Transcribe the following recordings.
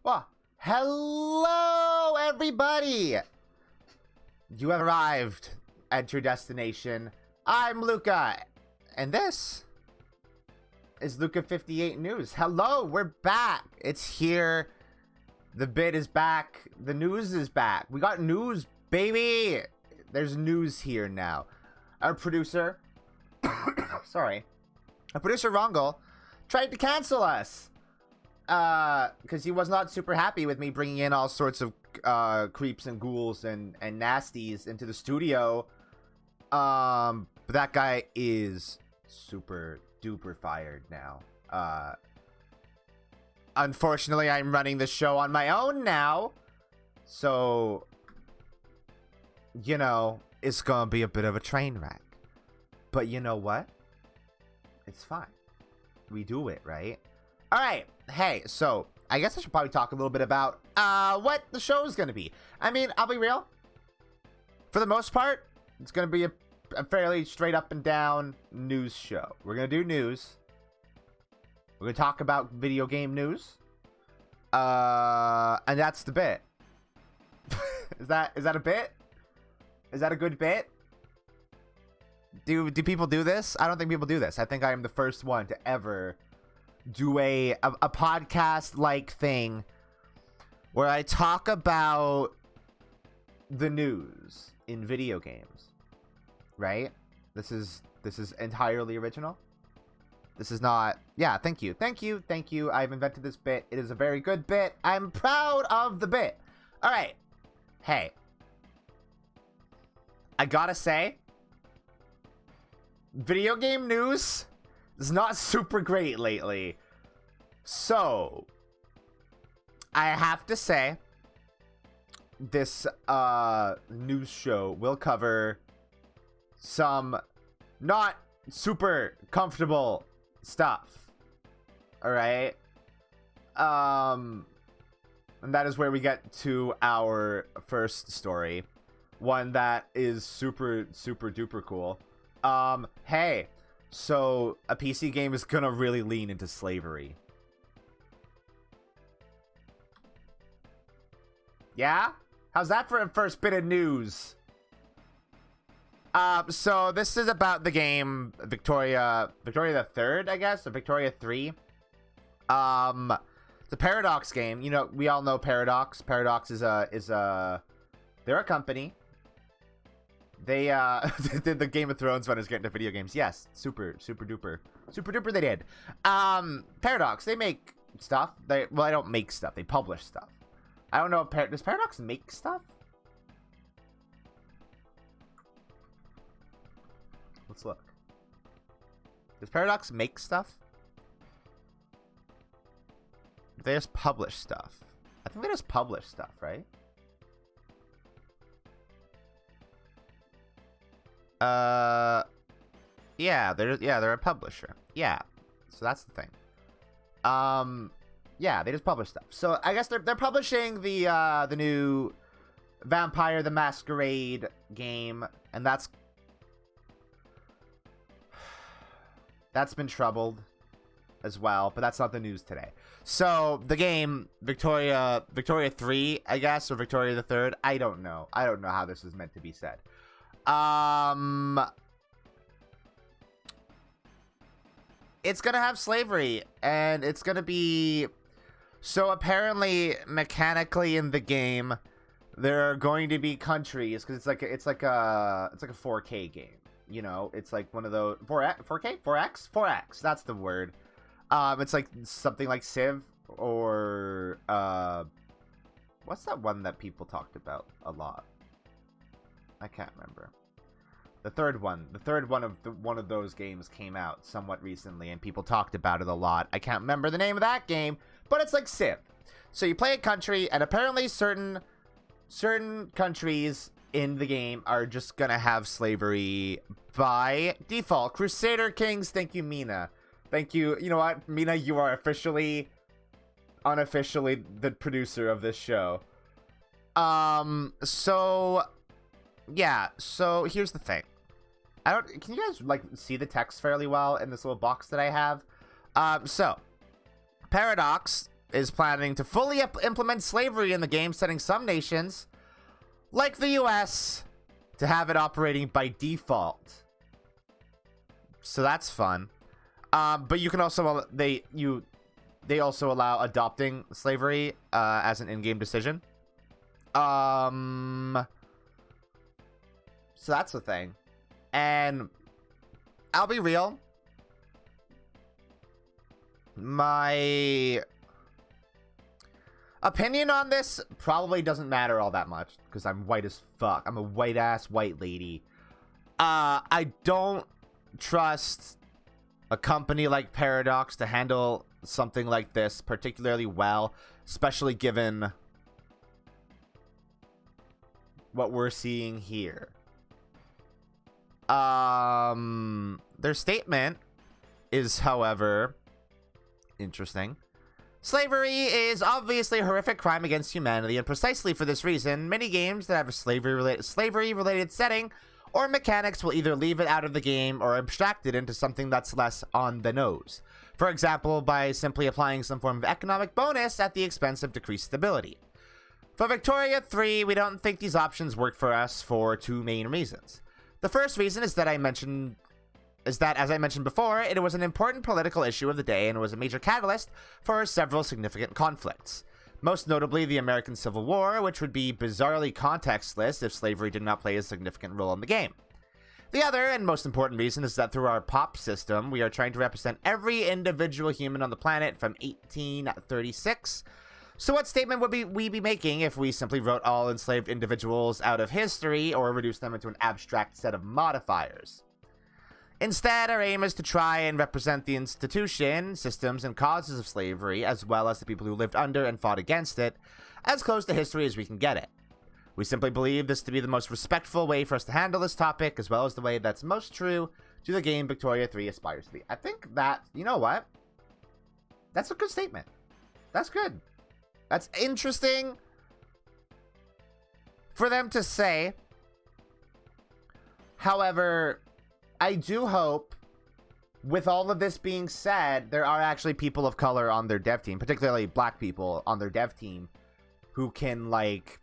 Well, hello, everybody. You have arrived at your destination. I'm Luka, and this is LUKA58 News. Hello, we're back. It's here. The bit is back. The news is back. We got news, baby. There's news here now. Our producer, sorry, our producer Rongol tried to cancel us because he was not super happy with me bringing in all sorts of creeps and ghouls and nasties into the studio. But that guy is super duper fired now. Unfortunately, I'm running the show on my own now, so you know it's gonna be a bit of a train wreck. But you know what? It's fine. We do it, right? All right. Hey, so I guess I should probably talk a little bit about what the show is gonna be. I mean, I'll be real. For the most part, it's gonna be a fairly straight up and down news show. We're gonna do news. We're gonna talk about video game news. And that's the bit. Is that a bit? Is that a good bit? Do people do this? I don't think people do this. I think I am the first one to ever do a podcast like thing where I talk about the news in video games. Right? This is entirely original. This is not... Yeah, thank you. I've invented this bit. It is a very good bit. I'm proud of the bit. All right. Hey. I gotta say, video game news is not super great lately. So, I have to say, this news show will cover some not super comfortable stuff. All right. And that is where we get to our first story. One that is super duper cool. Hey, so a PC game is gonna really lean into slavery. Yeah? How's that for a first bit of news? So this is about the game Victoria the Third, I guess, or Victoria 3. It's a Paradox game. You know, we all know Paradox. Paradox is a they're a company. They did the Game of Thrones one is getting to video games. Yes, super duper they did. Paradox, they make stuff. They don't make stuff. They publish stuff. I don't know if does Paradox make stuff? Let's look. Does Paradox make stuff? They just publish stuff. I think they just publish stuff, right? Yeah, they're a publisher. Yeah. So that's the thing. Yeah, they just publish stuff. So I guess they're publishing the new Vampire the Masquerade game, and that's been troubled as well, but that's not the news today. So the game Victoria 3, I guess, or Victoria the Third, I don't know how this is meant to be said. It's gonna have slavery, and it's gonna be... So apparently, mechanically in the game, there are going to be countries, because it's like a 4K game. You know, it's like one of those 4X. That's the word. It's like something like Civ or what's that one that people talked about a lot? I can't remember. The third one of those games came out somewhat recently, and people talked about it a lot. I can't remember the name of that game, but it's like Civ. So you play a country, and apparently certain countries in the game are just gonna have slavery by default. Crusader Kings, thank you, Mina. Thank you. You know what, Mina, you are unofficially the producer of this show. So yeah, so here's the thing. Can you guys like see the text fairly well in this little box that I have? So Paradox is planning to fully implement slavery in the game, setting some nations, like the US, to have it operating by default. So that's fun. But you can also they also allow adopting slavery as an in-game decision. So that's the thing. And I'll be real. My opinion on this probably doesn't matter all that much because I'm white as fuck. I'm a white-ass white lady. I don't trust a company like Paradox to handle something like this particularly well, especially given what we're seeing here. Their statement is, however, interesting. Slavery is obviously a horrific crime against humanity, and precisely for this reason, many games that have a slavery-related setting or mechanics will either leave it out of the game or abstract it into something that's less on the nose. For example, by simply applying some form of economic bonus at the expense of decreased stability. For Victoria 3, we don't think these options work for us for two main reasons. The first reason is that as I mentioned before, it was an important political issue of the day and was a major catalyst for several significant conflicts. Most notably, the American Civil War, which would be bizarrely contextless if slavery did not play a significant role in the game. The other and most important reason is that through our POP system, we are trying to represent every individual human on the planet from 1836. So what statement would we be making if we simply wrote all enslaved individuals out of history or reduced them into an abstract set of modifiers? Instead, our aim is to try and represent the institution, systems, and causes of slavery, as well as the people who lived under and fought against it, as close to history as we can get it. We simply believe this to be the most respectful way for us to handle this topic, as well as the way that's most true to the game Victoria 3 aspires to be. I think that, you know what? That's a good statement. That's good. That's interesting for them to say. However, I do hope, with all of this being said, there are actually people of color on their dev team, particularly black people on their dev team, who can, like,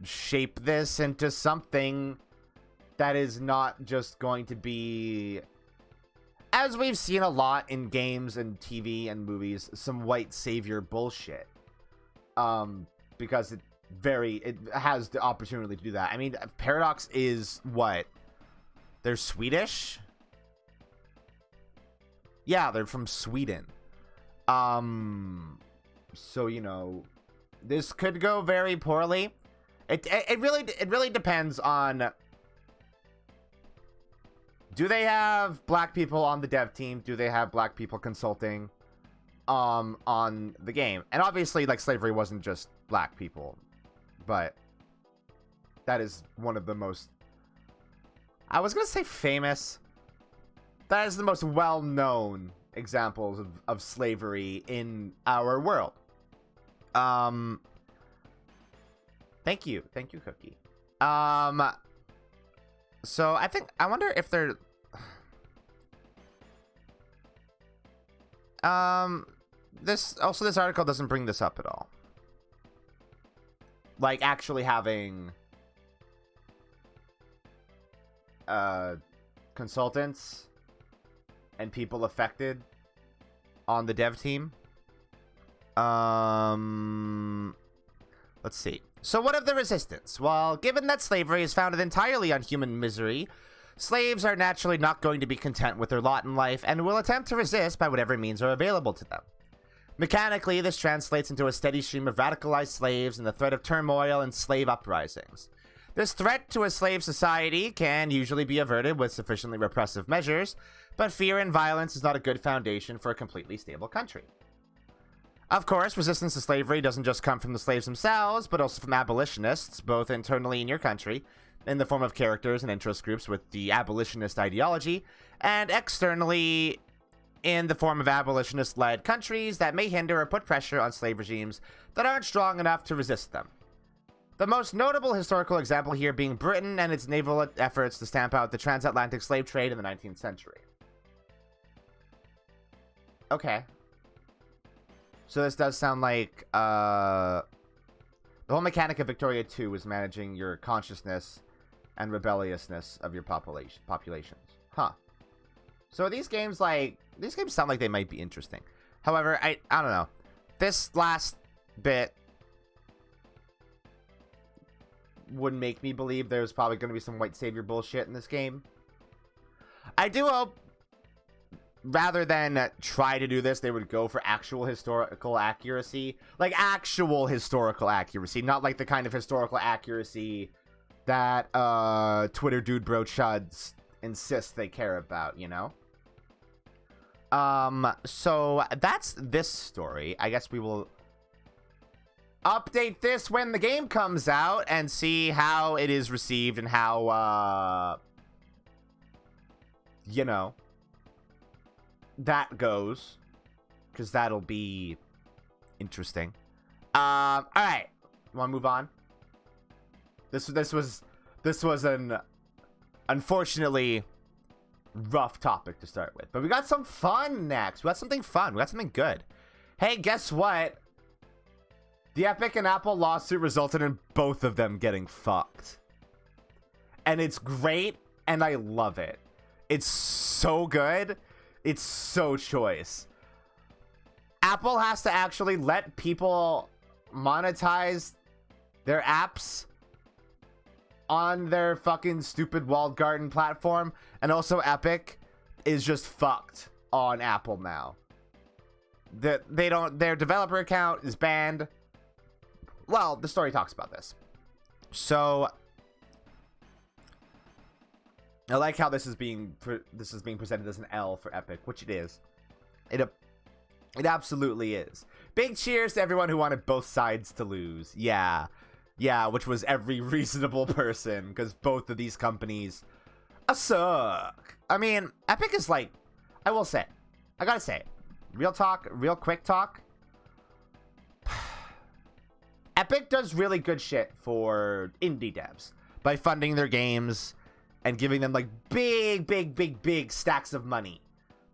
shape this into something that is not just going to be, as we've seen a lot in games and TV and movies, some white savior bullshit. Because it has the opportunity to do that. I mean, Paradox is what? They're Swedish? Yeah, they're from Sweden. So, you know, this could go very poorly. It really depends on, do they have black people on the dev team? Do they have black people consulting on the game? And obviously, like, slavery wasn't just black people, but that is one of the most, I was gonna say famous. That is the most well-known examples of slavery in our world. Thank you, Cookie. So I wonder if they're, this article doesn't bring this up at all. Like, actually having consultants and people affected on the dev team. Let's see. So what of the resistance? Well, given that slavery is founded entirely on human misery, slaves are naturally not going to be content with their lot in life and will attempt to resist by whatever means are available to them. Mechanically, this translates into a steady stream of radicalized slaves and the threat of turmoil and slave uprisings. This threat to a slave society can usually be averted with sufficiently repressive measures, but fear and violence is not a good foundation for a completely stable country. Of course, resistance to slavery doesn't just come from the slaves themselves, but also from abolitionists, both internally in your country, in the form of characters and interest groups with the abolitionist ideology, and externally in the form of abolitionist-led countries that may hinder or put pressure on slave regimes that aren't strong enough to resist them. The most notable historical example here being Britain and its naval efforts to stamp out the transatlantic slave trade in the 19th century. Okay. So this does sound like the whole mechanic of Victoria 2 is managing your consciousness and rebelliousness of your populations. Huh. So these games sound like they might be interesting. However, I don't know. This last bit would make me believe there's probably going to be some white savior bullshit in this game. I do hope, rather than try to do this, they would go for actual historical accuracy. Like, actual historical accuracy. Not like the kind of historical accuracy that Twitter dude bro chuds insist they care about, you know? So that's this story. I guess we will update this when the game comes out and see how it is received and how, you know, that goes, because that'll be interesting. All right, want to move on? This was an unfortunately rough topic to start with, but we got some fun next. We got something fun. We got something good. Hey, guess what? The Epic and Apple lawsuit resulted in both of them getting fucked, and it's great, and I love it. It's so good. It's so choice. Apple has to actually let people monetize their apps on their fucking stupid walled garden platform. And also Epic is just fucked on Apple now. Their developer account is banned. Well, the story talks about this. So I like how this is being presented as an L for Epic, which it is. It absolutely is. Big cheers to everyone who wanted both sides to lose. Yeah, which was every reasonable person, because both of these companies suck. I mean, Epic is like, I will say, I gotta say it. Real talk, real quick talk. Epic does really good shit for indie devs by funding their games and giving them like big stacks of money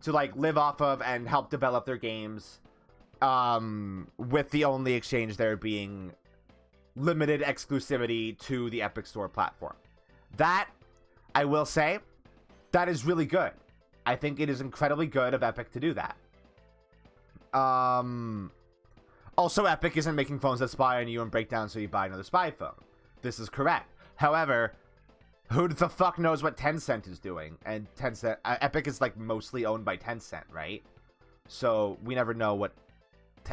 to like live off of and help develop their games, with the only exchange there being limited exclusivity to the Epic Store platform. That, I will say, that is really good. I think it is incredibly good of Epic to do that. Also, Epic isn't making phones that spy on you and break down so you buy another spy phone. This is correct. However, who the fuck knows what Tencent is doing? And Tencent, Epic is like mostly owned by Tencent, right? So we never know what,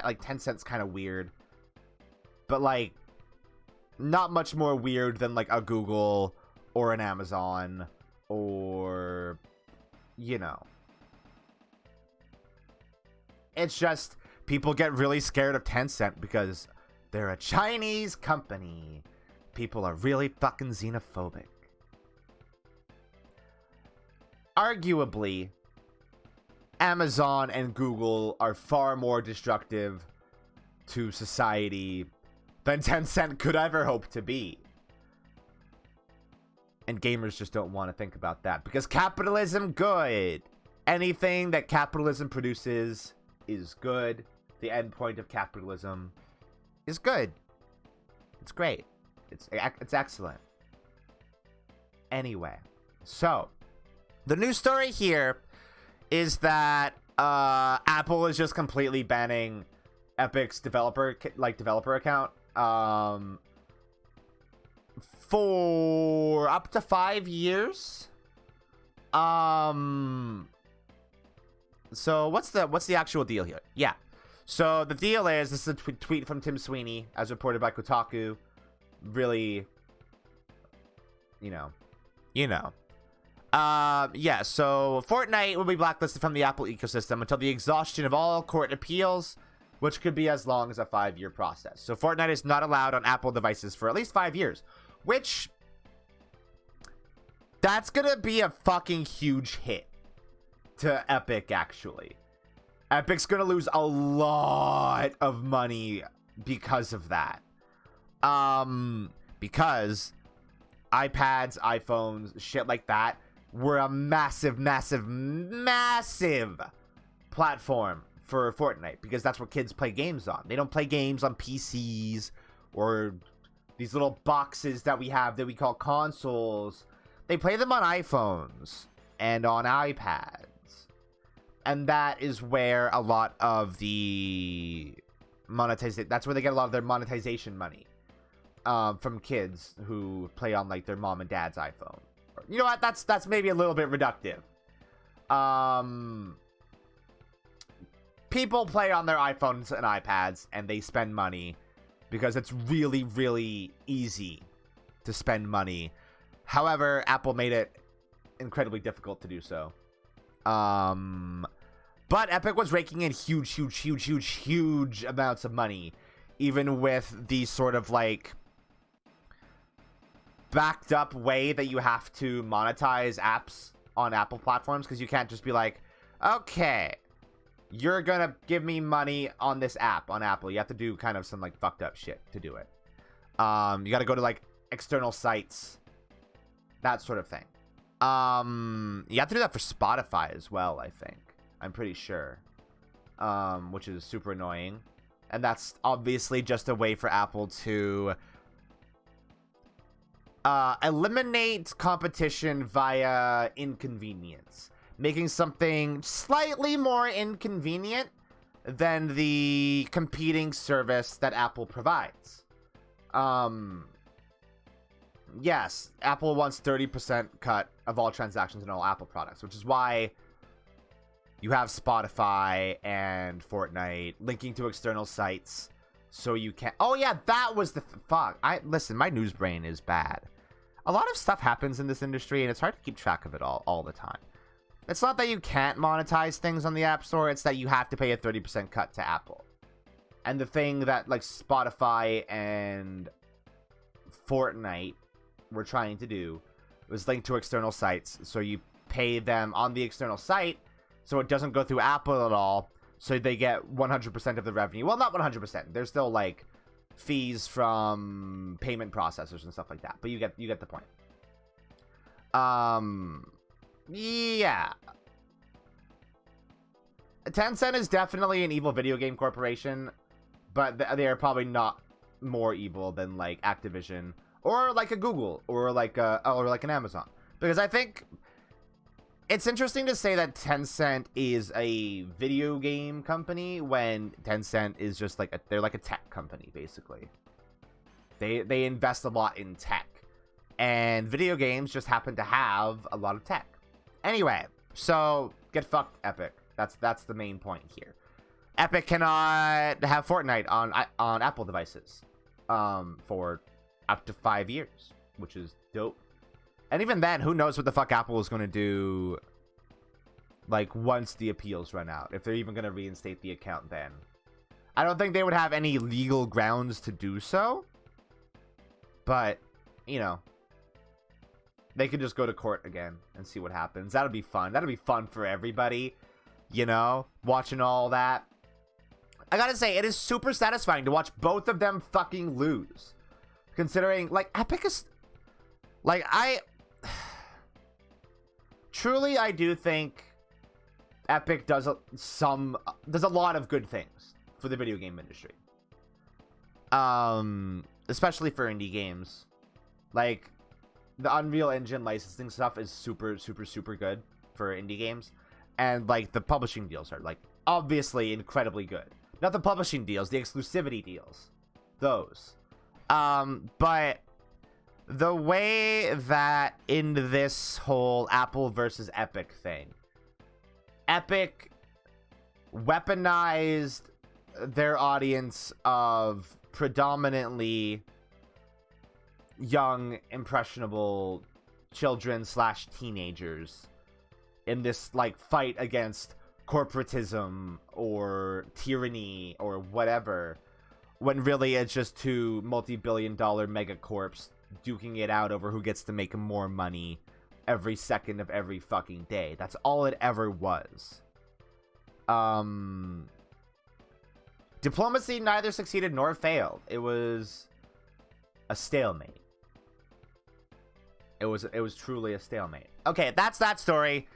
like, Tencent's kind of weird, but like not much more weird than like a Google or an Amazon or, you know. It's just people get really scared of Tencent because they're a Chinese company. People are really fucking xenophobic. Arguably, Amazon and Google are far more destructive to society than Tencent could ever hope to be. And gamers just don't want to think about that, because capitalism, good. Anything that capitalism produces is good. The end point of capitalism is good. It's great. It's excellent. Anyway, so the news story here is that Apple is just completely banning Epic's developer account for up to 5 years. So what's the actual deal here? Yeah. So the deal is, this is a tweet from Tim Sweeney, as reported by Kotaku. Really, you know. Yeah, so Fortnite will be blacklisted from the Apple ecosystem until the exhaustion of all court appeals, which could be as long as a 5-year process. So Fortnite is not allowed on Apple devices for at least 5 years, which, that's gonna be a fucking huge hit to Epic, actually. Epic's gonna lose a lot of money because of that. Because iPads, iPhones, shit like that were a massive platform for Fortnite, because that's what kids play games on. They don't play games on PCs or these little boxes that we have that we call consoles. They play them on iPhones and on iPads. And that is where a lot of the monetization, that's where they get a lot of their monetization money. From kids who play on like their mom and dad's iPhone. You know what? That's maybe a little bit reductive. People play on their iPhones and iPads, and they spend money because it's really, really easy to spend money. However, Apple made it incredibly difficult to do so. But Epic was raking in huge amounts of money, even with the sort of like backed up way that you have to monetize apps on Apple platforms, because you can't just be like, okay, you're gonna give me money on this app on Apple. You have to do kind of some like fucked up shit to do it. You gotta go to like external sites, that sort of thing. You have to do that for Spotify as well, I think. I'm pretty sure. Which is super annoying. And that's obviously just a way for Apple to eliminate competition via inconvenience, making something slightly more inconvenient than the competing service that Apple provides. Yes, Apple wants 30% cut of all transactions in all Apple products, which is why you have Spotify and Fortnite linking to external sites, so you can. Oh yeah, that was the fuck. Listen, my news brain is bad. A lot of stuff happens in this industry, and it's hard to keep track of it all the time. It's not that you can't monetize things on the App Store, it's that you have to pay a 30% cut to Apple. And the thing that like Spotify and Fortnite were trying to do was link to external sites, so you pay them on the external site, so it doesn't go through Apple at all, so they get 100% of the revenue. Well, not 100%. There's still like fees from payment processors and stuff like that, but you get the point. Yeah. Tencent is definitely an evil video game corporation, but they are probably not more evil than like Activision or like a Google or like an Amazon, because I think it's interesting to say that Tencent is a video game company when Tencent is just like they're like a tech company, basically. They invest a lot in tech, and video games just happen to have a lot of tech. Anyway, so get fucked, Epic. That's the main point here. Epic cannot have Fortnite on Apple devices for up to 5 years, which is dope. And even then, who knows what the fuck Apple is going to do, like, once the appeals run out. If they're even going to reinstate the account then. I don't think they would have any legal grounds to do so. But, you know, they could just go to court again and see what happens. That'll be fun. That'll be fun for everybody, you know, watching all that. I gotta say, it is super satisfying to watch both of them fucking lose. Considering, like, Epic is... Like, truly, I do think Epic does a lot of good things for the video game industry. Especially for indie games. Like, the Unreal Engine licensing stuff is super good for indie games. And, like, the publishing deals are, like, obviously incredibly good. Not the publishing deals, the exclusivity deals. Those. But the way that in this whole Apple versus Epic thing, Epic weaponized their audience of predominantly young, impressionable children / teenagers in this, like, fight against corporatism or tyranny or whatever, when really it's just two multi-billion-dollar megacorps duking it out over who gets to make more money every second of every fucking day. That's all it ever was. Diplomacy neither succeeded nor failed. It was a stalemate. It was truly a stalemate. Okay, that's that story.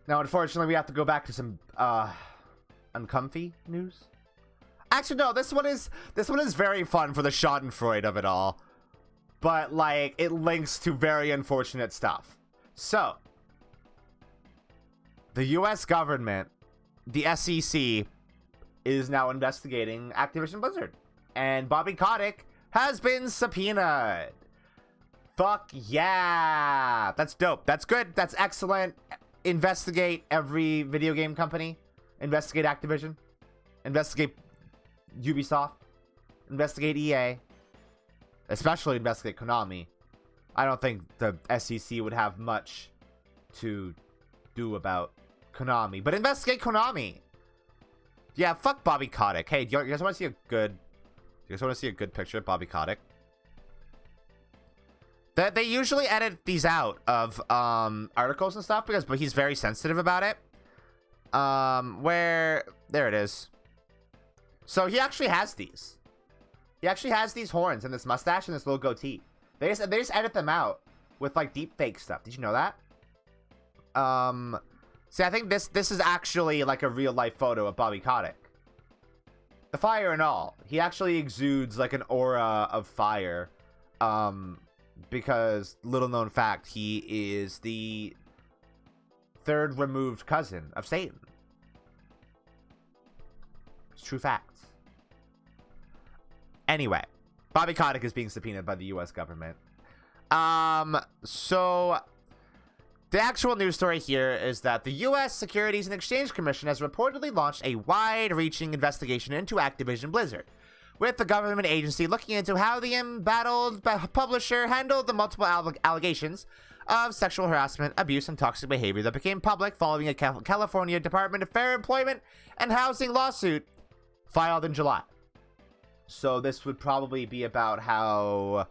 Now, unfortunately, we have to go back to some uncomfy news. Actually, no, this one is very fun for the schadenfreude of it all. But, like, it links to very unfortunate stuff. So, the US government, the SEC, is now investigating Activision Blizzard. And Bobby Kotick has been subpoenaed. Fuck yeah. That's dope. That's good. That's excellent. Investigate every video game company. Investigate Activision. Investigate Ubisoft. Investigate EA. Especially investigate Konami. I don't think the SEC would have much to do about Konami. But investigate Konami. Yeah, fuck Bobby Kotick. Hey, do you guys want to see a good... You guys want to see a good picture of Bobby Kotick? They usually edit these out of articles and stuff but he's very sensitive about it. There it is. So he actually has these. He actually has these horns and this mustache and this little goatee. They just edit them out with like deep fake stuff. Did you know that? See, I think this is actually like a real life photo of Bobby Kotick. The fire and all. He actually exudes like an aura of fire. Because, little known fact, he is the third removed cousin of Satan. It's true facts. Anyway, Bobby Kotick is being subpoenaed by the US government. So the actual news story here is that the US Securities and Exchange Commission has reportedly launched a wide-reaching investigation into Activision Blizzard, with the government agency looking into how the embattled publisher handled the multiple allegations of sexual harassment, abuse, and toxic behavior that became public following a California Department of Fair Employment and Housing lawsuit filed in July. So this would probably be about how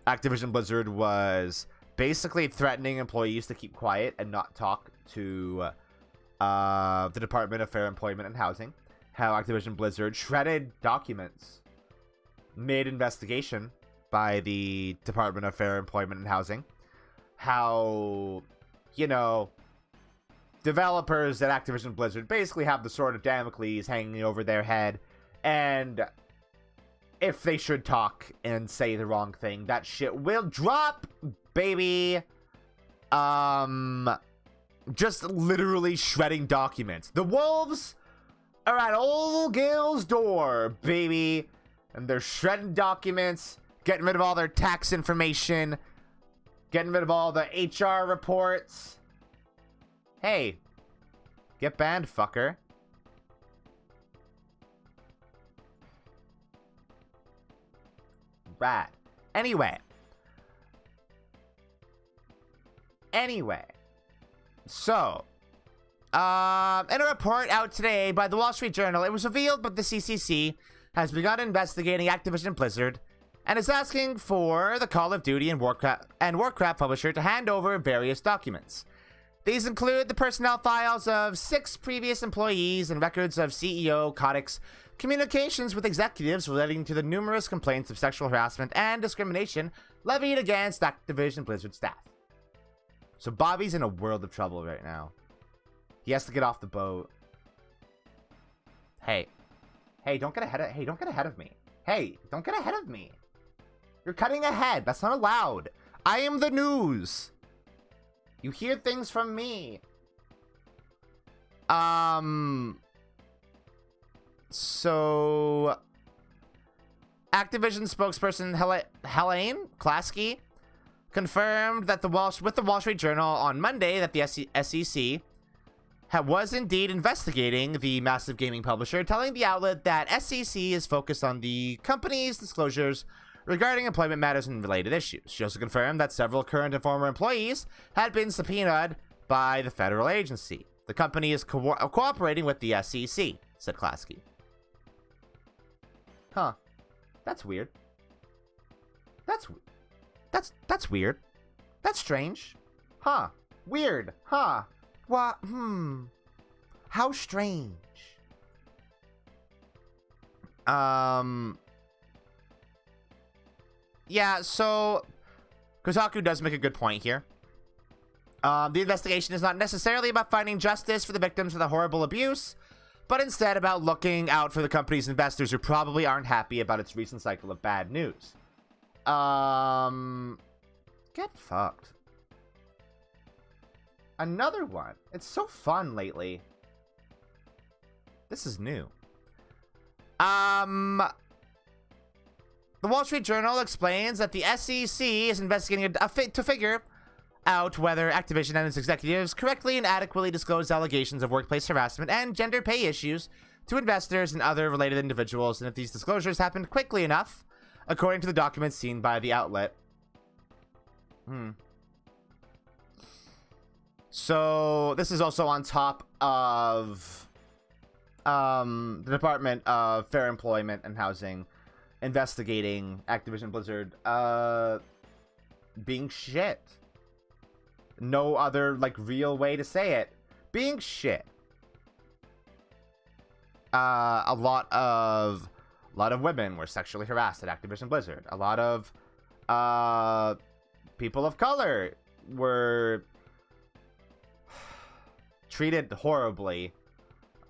Activision Blizzard was basically threatening employees to keep quiet and not talk to the Department of Fair Employment and Housing. How Activision Blizzard shredded documents mid-investigation by the Department of Fair Employment and Housing. How, you know, developers at Activision Blizzard basically have the sword of Damocles hanging over their head, and if they should talk and say the wrong thing, that shit will drop, baby. Just literally shredding documents. The wolves are at old Gil's door, baby. And they're shredding documents, getting rid of all their tax information, getting rid of all the HR reports. Hey, get banned, fucker. Rad. Anyway. So, in a report out today by the Wall Street Journal, it was revealed that the CCC has begun investigating Activision Blizzard and is asking for the Call of Duty and Warcraft publisher to hand over various documents. These include the personnel files of 6 previous employees and records of CEO Kotick's communications with executives relating to the numerous complaints of sexual harassment and discrimination levied against Activision Blizzard staff. So Bobby's in a world of trouble right now. He has to get off the boat. Hey, don't get ahead of me. Hey, don't get ahead of me. You're cutting ahead. That's not allowed. I am the news. You hear things from me. So Activision spokesperson Helene Klasky confirmed that with the Wall Street Journal on Monday that the SEC was indeed investigating the massive gaming publisher, telling the outlet that SEC is focused on the company's disclosures regarding employment matters and related issues. She also confirmed that several current and former employees had been subpoenaed by the federal agency. The company is cooperating with the SEC, said Klasky. Huh. That's weird. That's weird. That's strange. Huh. Weird. Huh. What? How strange. Yeah, so Kotaku does make a good point here. The investigation is not necessarily about finding justice for the victims of the horrible abuse, but instead about looking out for the company's investors who probably aren't happy about its recent cycle of bad news. Get fucked. Another one. It's so fun lately. This is new. The Wall Street Journal explains that the SEC is investigating to figure out whether Activision and its executives correctly and adequately disclosed allegations of workplace harassment and gender pay issues to investors and other related individuals, and if these disclosures happened quickly enough, according to the documents seen by the outlet. So this is also on top of the Department of Fair Employment and Housing investigating Activision Blizzard being shit. No other like real way to say it. Being shit. A lot of women were sexually harassed at Activision Blizzard. A lot of people of color were treated horribly.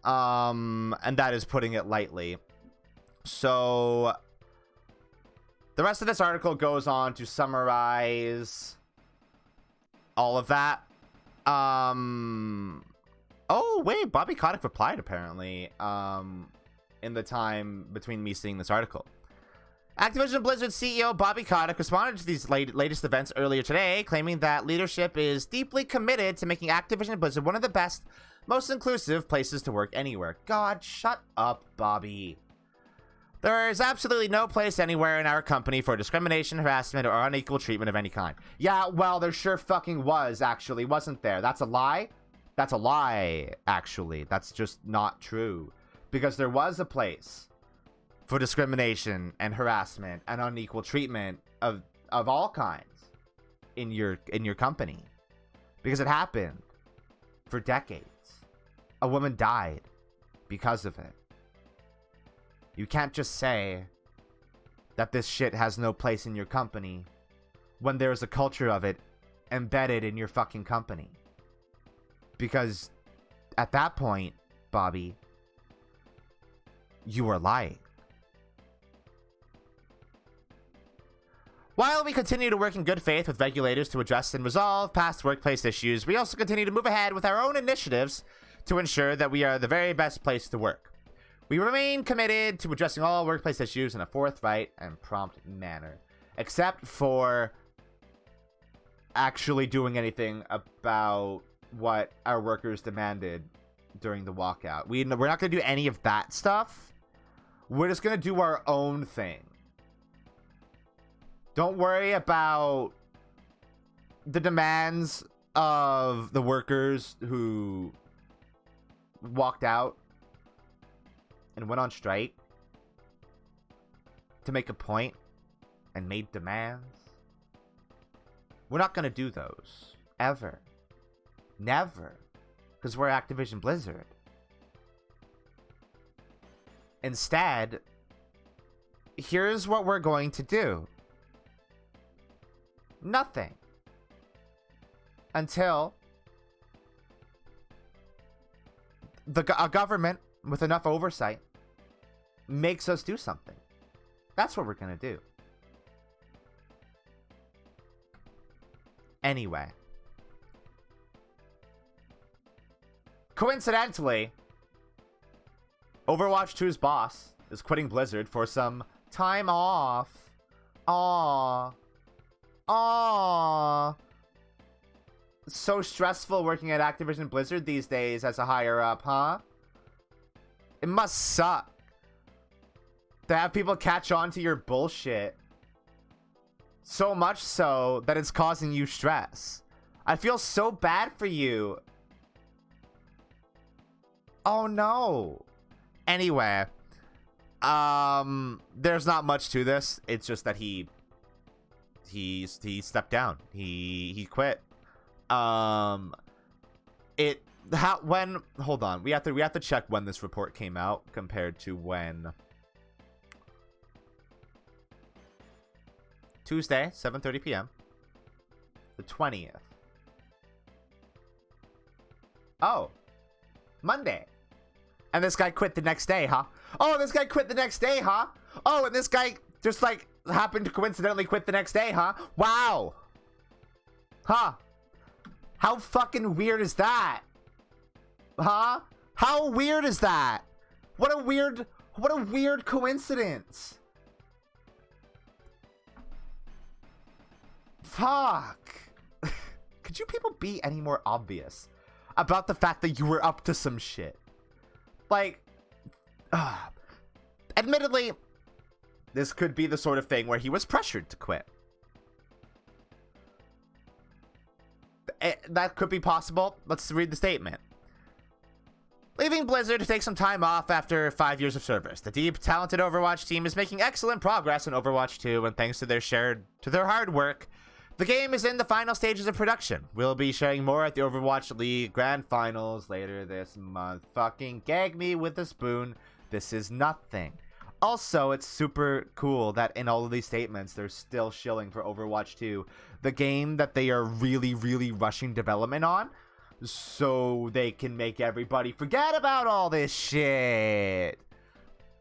And that is putting it lightly. So the rest of this article goes on to summarize all of that. Oh, wait, Bobby Kotick replied, apparently, in the time between me seeing this article. Activision Blizzard CEO Bobby Kotick responded to these latest events earlier today, claiming that leadership is deeply committed to making Activision Blizzard one of the best, most inclusive places to work anywhere. God, shut up, Bobby. There is absolutely no place anywhere in our company for discrimination, harassment, or unequal treatment of any kind. Yeah, well, there sure fucking was, actually, wasn't there? That's a lie? That's a lie, actually. That's just not true. Because there was a place for discrimination and harassment and unequal treatment of all kinds in your company. Because it happened for decades. A woman died because of it. You can't just say that this shit has no place in your company when there's a culture of it embedded in your fucking company. Because at that point, Bobby, you are lying. While we continue to work in good faith with regulators to address and resolve past workplace issues, we also continue to move ahead with our own initiatives to ensure that we are the very best place to work. We remain committed to addressing all workplace issues in a forthright and prompt manner, except for actually doing anything about what our workers demanded during the walkout. We're not going to do any of that stuff. We're just going to do our own thing. Don't worry about the demands of the workers who walked out and went on strike to make a point and made demands. We're not going to do those. Ever. Never. Because we're Activision Blizzard. Instead, here's what we're going to do. Nothing. Until a government with enough oversight makes us do something. That's what we're going to do. Anyway. Coincidentally, Overwatch 2's boss is quitting Blizzard for some time off. Aww. Aww. It's so stressful working at Activision Blizzard these days as a higher up, huh? It must suck to have people catch on to your bullshit. So much so that it's causing you stress. I feel so bad for you. Oh no. Anyway, there's not much to this. It's just that he stepped down. He quit. Hold on. We have to check when this report came out compared to when. Tuesday, 7:30 p.m. The 20th. Oh. Monday. And this guy quit the next day, huh? Oh, this guy quit the next day, huh? Oh, and this guy just, like, happened to coincidentally quit the next day, huh? Wow. Huh. How fucking weird is that? Huh? How weird is that? What a weird coincidence. Fuck. Could you people be any more obvious about the fact that you were up to some shit? Like, admittedly, this could be the sort of thing where he was pressured to quit. That could be possible. Let's read the statement. Leaving Blizzard to take some time off after 5 years of service. The deep, talented Overwatch team is making excellent progress in Overwatch 2, and thanks to their hard work, the game is in the final stages of production. We'll be sharing more at the Overwatch League Grand Finals later this month. Fucking gag me with a spoon. This is nothing. Also, it's super cool that in all of these statements, they're still shilling for Overwatch 2, the game that they are really, really rushing development on, so they can make everybody forget about all this shit.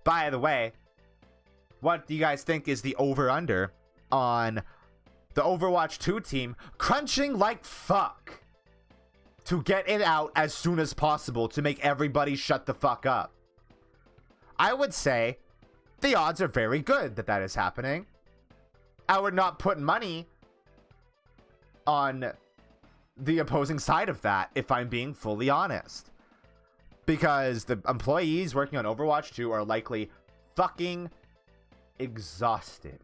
By the way, what do you guys think is the over-under on the Overwatch 2 team crunching like fuck to get it out as soon as possible to make everybody shut the fuck up? I would say the odds are very good that that is happening. I would not put money on the opposing side of that, if I'm being fully honest. Because the employees working on Overwatch 2 are likely fucking exhausted.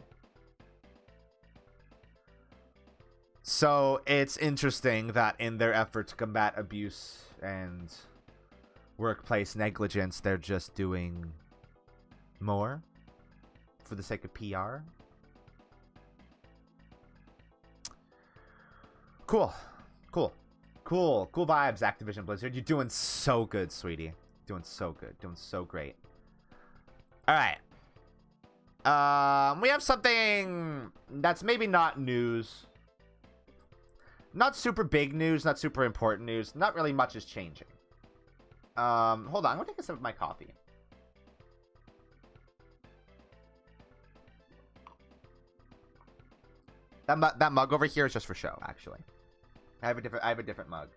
So it's interesting that in their effort to combat abuse and workplace negligence, they're just doing more for the sake of PR. Cool vibes, Activision Blizzard. You're doing so good, sweetie. Doing so good. Doing so great. All right. We have something that's maybe not news. Not super big news, not super important news. Not really much is changing. Hold on. I'm going to take a sip of my coffee. That mug over here is just for show, actually. I have a different mug.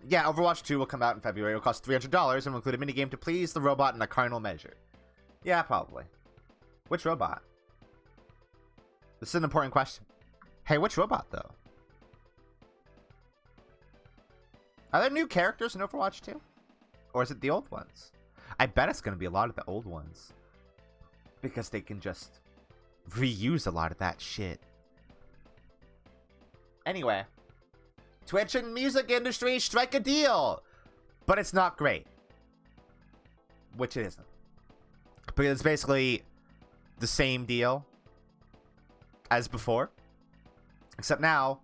Yeah, Overwatch 2 will come out in February. It'll cost $300 and will include a minigame to please the robot in a carnal measure. Yeah, probably. Which robot? This is an important question. Hey, which robot, though? Are there new characters in Overwatch 2? Or is it the old ones? I bet it's going to be a lot of the old ones. Because they can just reuse a lot of that shit. Anyway. Twitch and music industry strike a deal. But it's not great. Which it isn't. Because it's basically the same deal as before. Except now,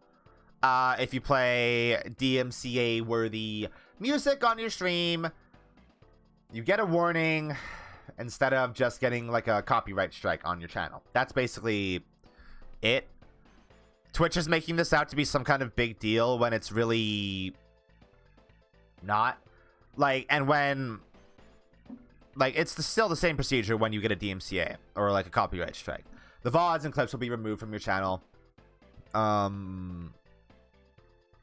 if you play DMCA-worthy music on your stream, you get a warning instead of just getting like a copyright strike on your channel. That's basically it. Twitch is making this out to be some kind of big deal when it's really not. Like, and when, like, it's still the same procedure when you get a DMCA or like a copyright strike. The VODs and clips will be removed from your channel.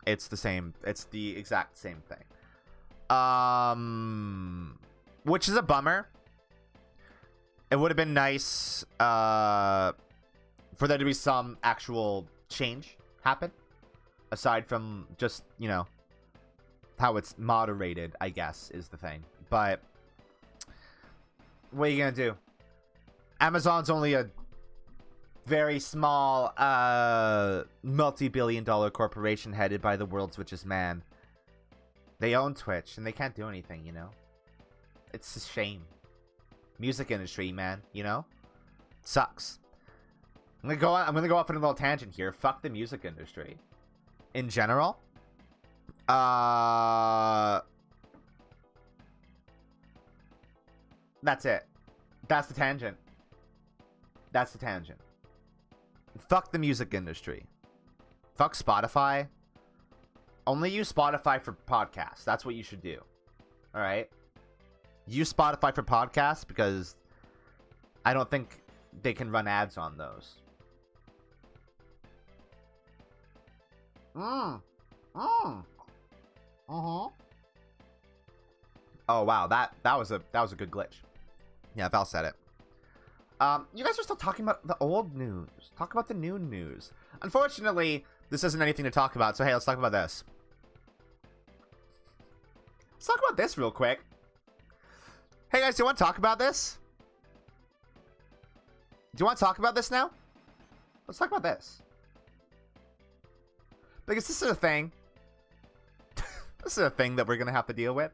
It's the same. It's the exact same thing. Which is a bummer. It would have been nice for there to be some actual change happen. Aside from just, you know, how it's moderated, I guess, is the thing. But what are you going to do? Amazon's only a very small, multi-billion-dollar corporation headed by the world's richest man. They own Twitch, and they can't do anything, you know? It's a shame. Music industry, man, you know? It sucks. I'm gonna go off on a little tangent here. Fuck the music industry. In general. That's it. That's the tangent. That's the tangent. Fuck the music industry. Fuck Spotify. Only use Spotify for podcasts. That's what you should do. All right? Use Spotify for podcasts because I don't think they can run ads on those. Oh wow, that was a good glitch. Yeah, Val said it. You guys are still talking about the old news. Talk about the new news. Unfortunately, this isn't anything to talk about, so hey, let's talk about this. Let's talk about this real quick. Hey guys, do you want to talk about this? Do you want to talk about this now? Let's talk about this. Because this is a thing. This is a thing that we're going to have to deal with.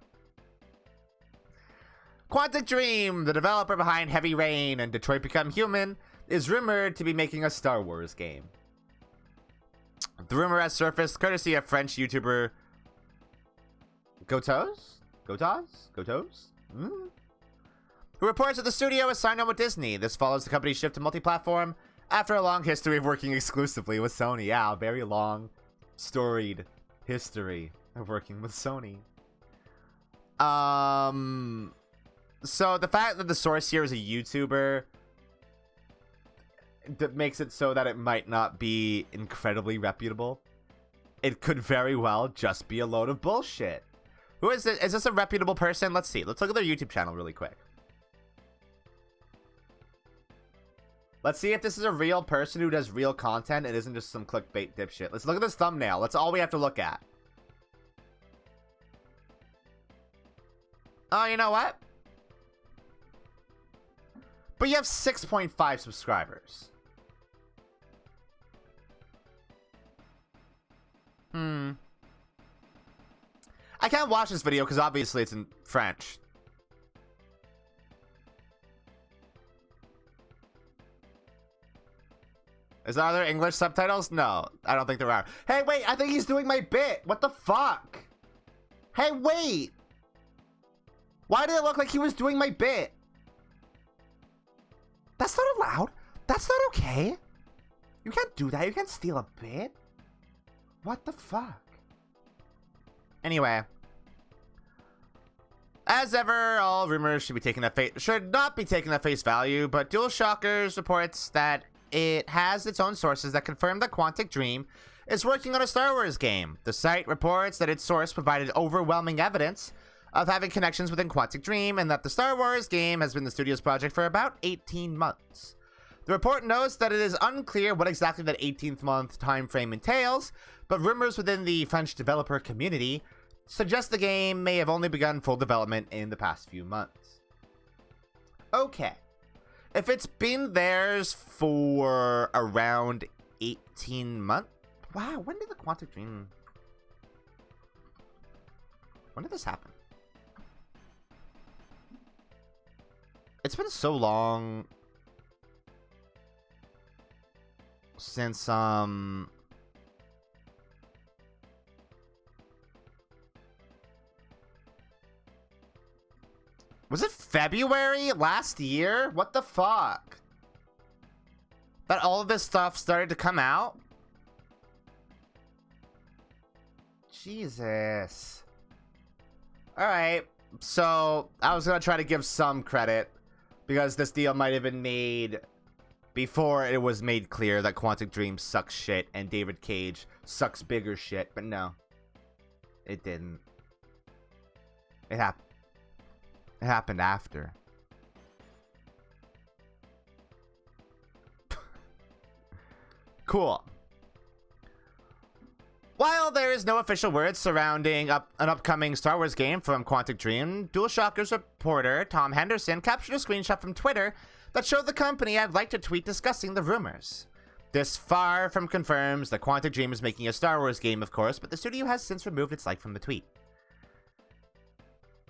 Quantic Dream, the developer behind Heavy Rain and Detroit Become Human, is rumored to be making a Star Wars game. The rumor has surfaced courtesy of French YouTuber Gotos? Who reports that the studio is signed on with Disney. This follows the company's shift to multi-platform after a long history of working exclusively with Sony. Yeah, a very long, storied history of working with Sony. So the fact that the source here is a YouTuber that makes it so that it might not be incredibly reputable. It could very well just be a load of bullshit. Who is it? Is this a reputable person? Let's see. Let's look at their YouTube channel really quick. Let's see if this is a real person who does real content and isn't just some clickbait dipshit. Let's look at this thumbnail. That's all we have to look at. Oh, you know what? But you have 6.5 subscribers. I can't watch this video because obviously it's in French. Are there English subtitles? No, I don't think there are. Hey, wait, I think he's doing my bit. What the fuck? Hey, wait. Why did it look like he was doing my bit? That's not allowed. That's not okay. You can't do that. You can't steal a bit. What the fuck? Anyway. As ever, all rumors should not be taken at face value, but DualShockers reports that it has its own sources that confirm that Quantic Dream is working on a Star Wars game. The site reports that its source provided overwhelming evidence of having connections within Quantic Dream and that the Star Wars game has been the studio's project for about 18 months. The report notes that it is unclear what exactly that 18th month time frame entails, but rumors within the French developer community suggest the game may have only begun full development in the past few months. Okay. If it's been theirs for around 18 months... Wow, when did the Quantic Dream... When did this happen? It's been so long since, was it February last year? What the fuck? That all of this stuff started to come out? Jesus. Alright, so I was gonna try to give some credit because this deal might have been made before it was made clear that Quantic Dream sucks shit and David Cage sucks bigger shit, but no. It didn't. It happened after. Cool. While there is no official word surrounding an upcoming Star Wars game from Quantic Dream, DualShockers reporter Tom Henderson captured a screenshot from Twitter that showed the company had liked a tweet discussing the rumors. This far from confirms that Quantic Dream is making a Star Wars game, of course, but the studio has since removed its like from the tweet.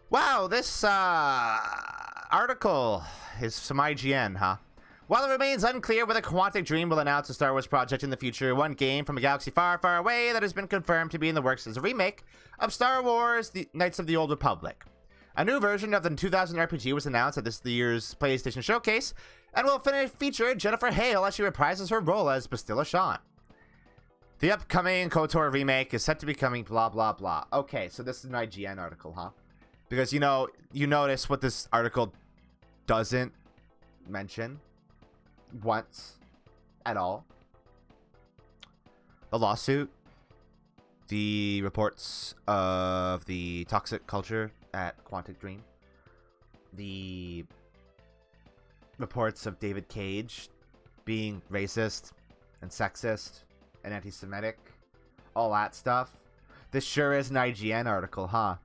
Wow, this article is from IGN, huh? While it remains unclear whether Quantic Dream will announce a Star Wars project in the future, one game from a galaxy far, far away that has been confirmed to be in the works is a remake of Star Wars The Knights of the Old Republic. A new version of the 2000 RPG was announced at this year's PlayStation Showcase, and will feature Jennifer Hale as she reprises her role as Bastilla Shan. The upcoming KOTOR remake is set to be coming blah blah blah. Okay, so this is an IGN article, huh? Because you notice what this article doesn't mention once at all. The lawsuit, the reports of the toxic culture at Quantic Dream, the reports of David Cage being racist and sexist and anti-Semitic, all that stuff. This sure is an IGN article, huh?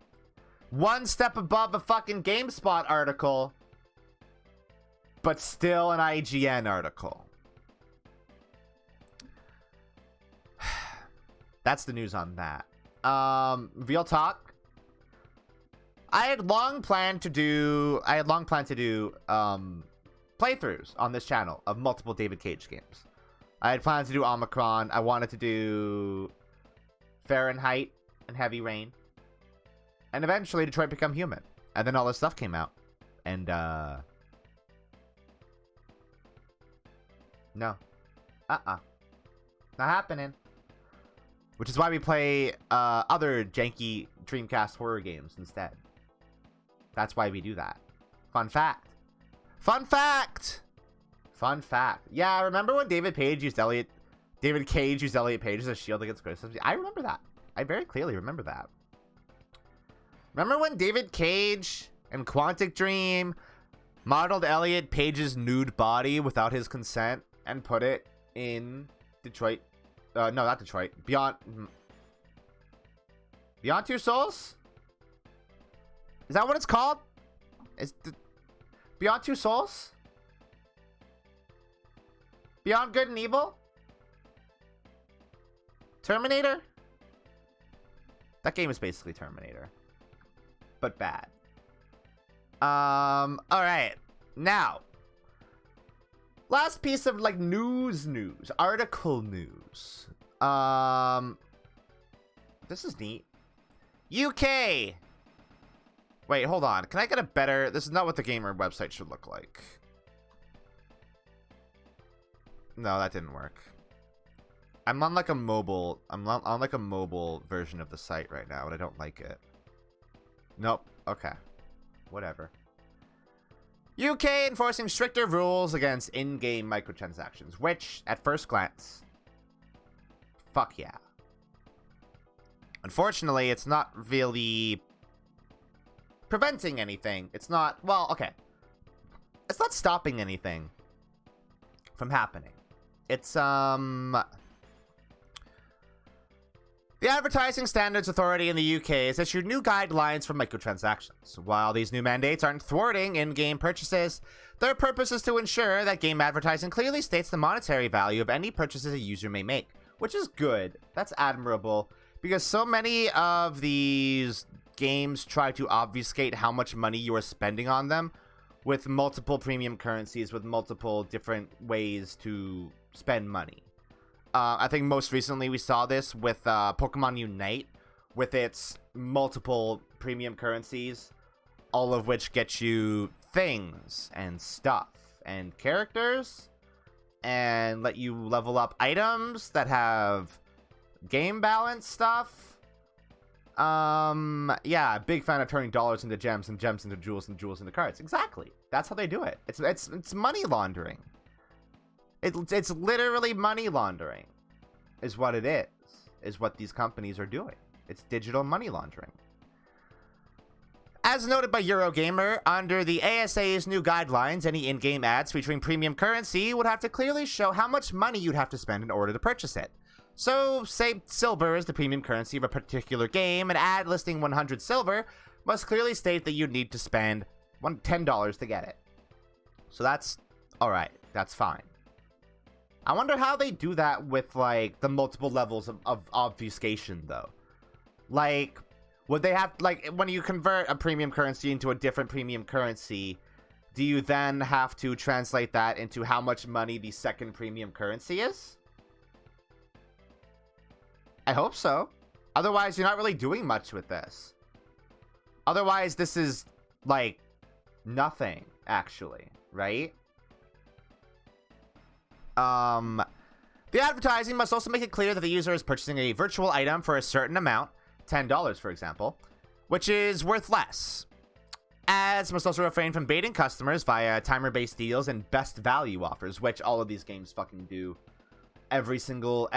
One step above a fucking GameSpot article, but still an IGN article. That's the news on that. Real talk. I had long planned to do playthroughs on this channel of multiple David Cage games. I had planned to do Omicron. I wanted to do Fahrenheit and Heavy Rain. And eventually Detroit Become Human. And then all this stuff came out. And no. Not happening. Which is why we play other janky Dreamcast horror games instead. That's why we do that. Fun fact. Fun fact! Fun fact. Yeah, remember when David Cage used Elliot Page as a shield against criticism? I remember that. I very clearly remember that. Remember when David Cage and Quantic Dream modeled Elliot Page's nude body without his consent and put it in Detroit? No, not Detroit. Beyond Two Souls? Is that what it's called? Beyond Two Souls? Beyond Good and Evil? Terminator? That game is basically Terminator. But bad. Alright. Now. Last piece of, like, news. Article news. This is neat. UK! Wait, hold on. Can I get a better... This is not what the gamer website should look like. No, that didn't work. I'm on, like, a mobile... I'm on, like, a mobile version of the site right now, and I don't like it. Nope. Okay. Whatever. UK enforcing stricter rules against in-game microtransactions, which, at first glance, fuck yeah. Unfortunately, it's not really preventing anything. It's not, well, okay. It's not stopping anything from happening. It's, The Advertising Standards Authority in the UK has issued new guidelines for microtransactions. While these new mandates aren't thwarting in-game purchases, their purpose is to ensure that game advertising clearly states the monetary value of any purchases a user may make, which is good. That's admirable, because so many of these games try to obfuscate how much money you are spending on them with multiple premium currencies, with multiple different ways to spend money. I think most recently we saw this with Pokemon Unite, with its multiple premium currencies, all of which get you things and stuff and characters, and let you level up items that have game balance stuff. Yeah, big fan of turning dollars into gems and gems into jewels and jewels into cards. Exactly. That's how they do it. It's money laundering. It's literally money laundering, is what it is what these companies are doing. It's digital money laundering. As noted by Eurogamer, under the ASA's new guidelines, any in-game ads featuring premium currency would have to clearly show how much money you'd have to spend in order to purchase it. So, say silver is the premium currency of a particular game, an ad listing 100 silver must clearly state that you'd need to spend $10 to get it. So that's alright, that's fine. I wonder how they do that with, like, the multiple levels of obfuscation, though. Like, would they have, like, when you convert a premium currency into a different premium currency, do you then have to translate that into how much money the second premium currency is? I hope so. Otherwise, you're not really doing much with this. Otherwise, this is, like, nothing, actually, right? The advertising must also make it clear that the user is purchasing a virtual item for a certain amount, $10 for example, which is worth less. Ads must also refrain from baiting customers via timer-based deals and best value offers, which all of these games fucking do. Every single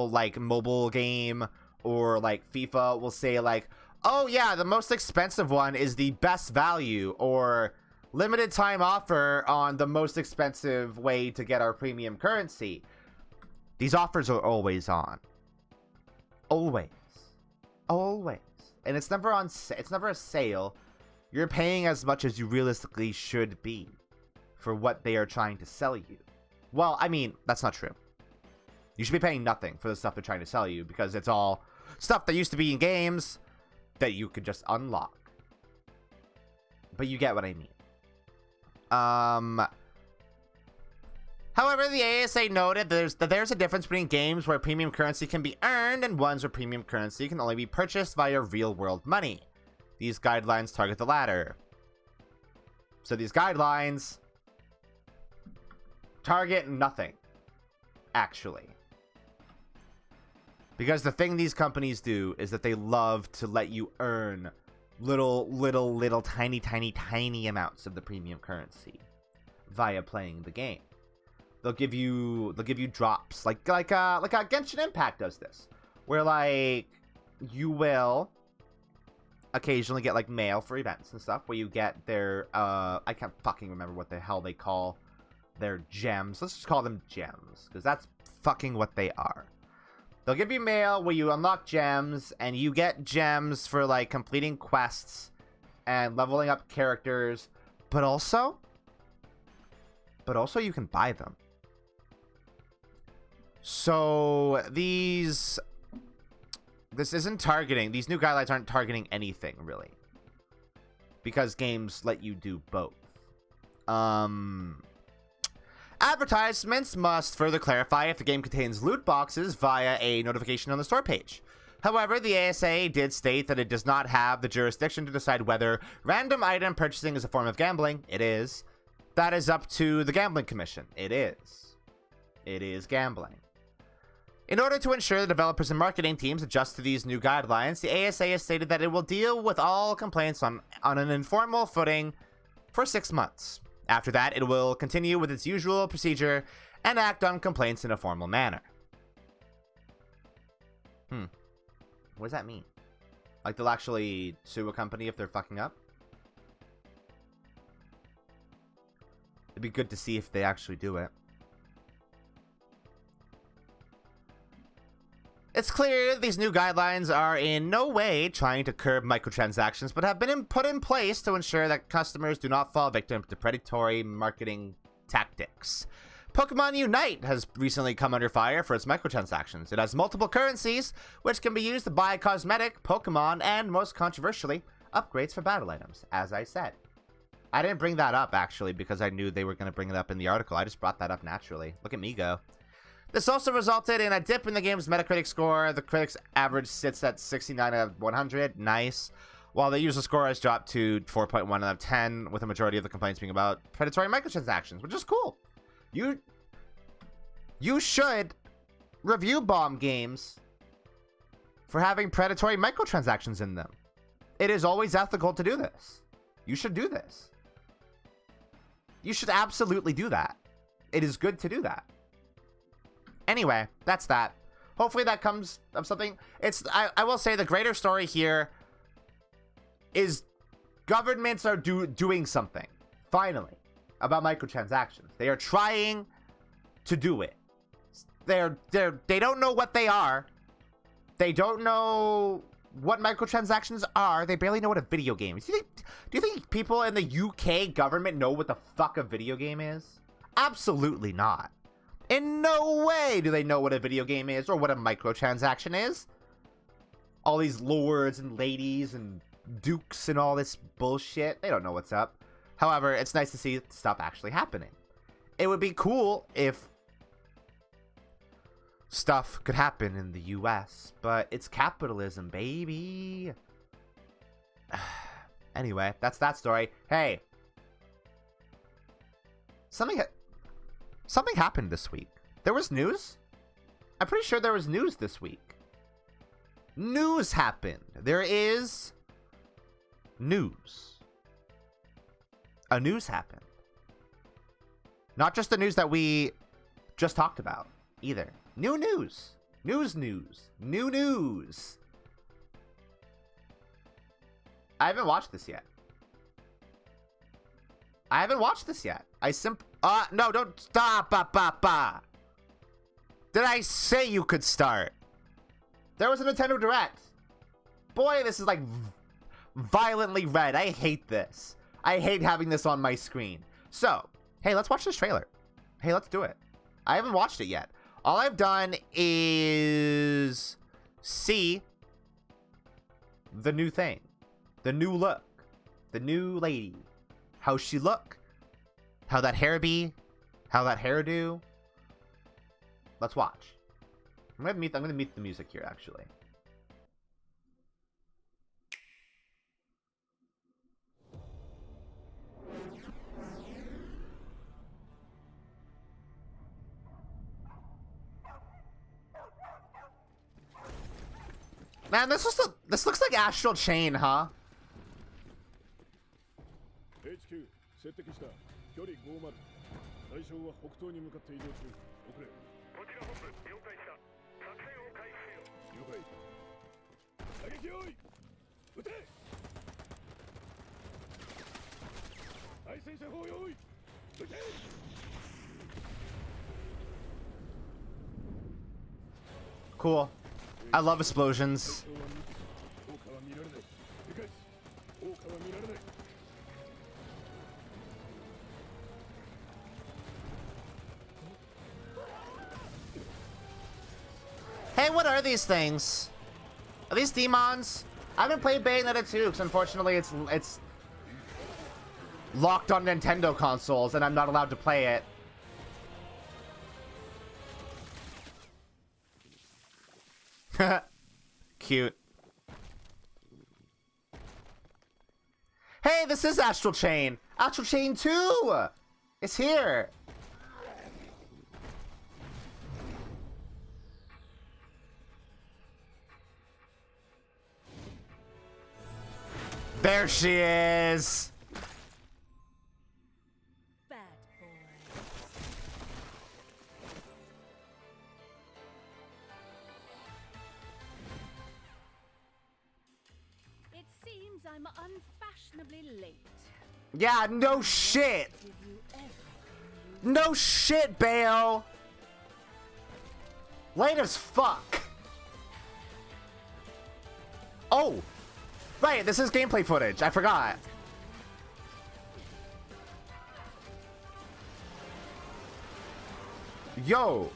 like mobile game or like FIFA will say like, oh yeah, the most expensive one is the best value, or limited time offer on the most expensive way to get our premium currency. These offers are always on. Always. And it's never on. It's never a sale. You're paying as much as you realistically should be for what they are trying to sell you. Well, I mean, that's not true. You should be paying nothing for the stuff they're trying to sell you, because it's all stuff that used to be in games that you could just unlock. But you get what I mean. However, the ASA noted that there's a difference between games where premium currency can be earned and ones where premium currency can only be purchased via real-world money. These guidelines target the latter. So these guidelines target nothing, actually. Because the thing these companies do is that they love to let you earn little tiny amounts of the premium currency via playing the game. They'll give you drops like Genshin Impact does this, where like you will occasionally get like mail for events and stuff where you get their I can't fucking remember what the hell they call their gems. Let's just call them gems, because that's fucking what they are. They'll give you mail where you unlock gems, and you get gems for like completing quests and leveling up characters, but also you can buy them. So this isn't targeting, these new guidelines aren't targeting anything really, because games let you do both. Advertisements must further clarify if the game contains loot boxes via a notification on the store page. However, the ASA did state that it does not have the jurisdiction to decide whether random item purchasing is a form of gambling. It is. That is up to the Gambling Commission. It is. It is gambling. In order to ensure the developers and marketing teams adjust to these new guidelines, the ASA has stated that it will deal with all complaints on an informal footing for 6 months. After that, it will continue with its usual procedure and act on complaints in a formal manner. What does that mean? Like they'll actually sue a company if they're fucking up? It'd be good to see if they actually do it. It's clear these new guidelines are in no way trying to curb microtransactions, but have been put in place to ensure that customers do not fall victim to predatory marketing tactics. Pokemon Unite has recently come under fire for its microtransactions. It has multiple currencies, which can be used to buy cosmetic, Pokemon, and most controversially, upgrades for battle items, as I said. I didn't bring that up, actually, because I knew they were going to bring it up in the article. I just brought that up naturally. Look at me go. This also resulted in a dip in the game's Metacritic score. The critics' average sits at 69 out of 100. Nice. While the user score has dropped to 4.1 out of 10, with a majority of the complaints being about predatory microtransactions, which is cool. You should review bomb games for having predatory microtransactions in them. It is always ethical to do this. You should do this. You should absolutely do that. It is good to do that. Anyway, that's that. Hopefully that comes of something. I will say the greater story here is governments are doing something, finally, about microtransactions. They are trying to do it. They don't know what they are. They don't know what microtransactions are. They barely know what a video game is. Do you think people in the UK government know what the fuck a video game is? Absolutely not. In no way do they know what a video game is or what a microtransaction is. All these lords and ladies and dukes and all this bullshit, they don't know what's up. However, it's nice to see stuff actually happening. It would be cool if stuff could happen in the US, but it's capitalism, baby. Anyway, that's that story. Hey, something happened this week. There was news? I'm pretty sure there was news this week. News happened. There is news. A news happened. Not just the news that we just talked about either. New news. News. New news. I haven't watched this yet. No, don't stop. Did I say you could start? There was a Nintendo Direct. Boy, this is like violently red. I hate this. I hate having this on my screen. So, hey, let's watch this trailer. Hey, let's do it. I haven't watched it yet. All I've done is see the new thing, the new look, the new lady, how she look, how that hair be, how that hair do. Let's watch. I'm gonna mute the music here, actually. Man, this looks like Astral Chain, huh? HQ 接敵した距離50対象は北東に向かって移動中遅れこちら本部了解した作戦を開始せよ了解射撃用意撃て対戦車砲用意撃て Cool. I love explosions. Hey, what are these things? Are these demons? I haven't played Bayonetta 2 because unfortunately it's locked on Nintendo consoles and I'm not allowed to play it. Cute. Hey, this is Astral Chain. Astral Chain 2! It's here. There she is. Bad boy. It seems I'm unfashionably late. Yeah, no shit. No shit, Bayo. Late as fuck. Oh. Right, this is gameplay footage. I forgot. Yo.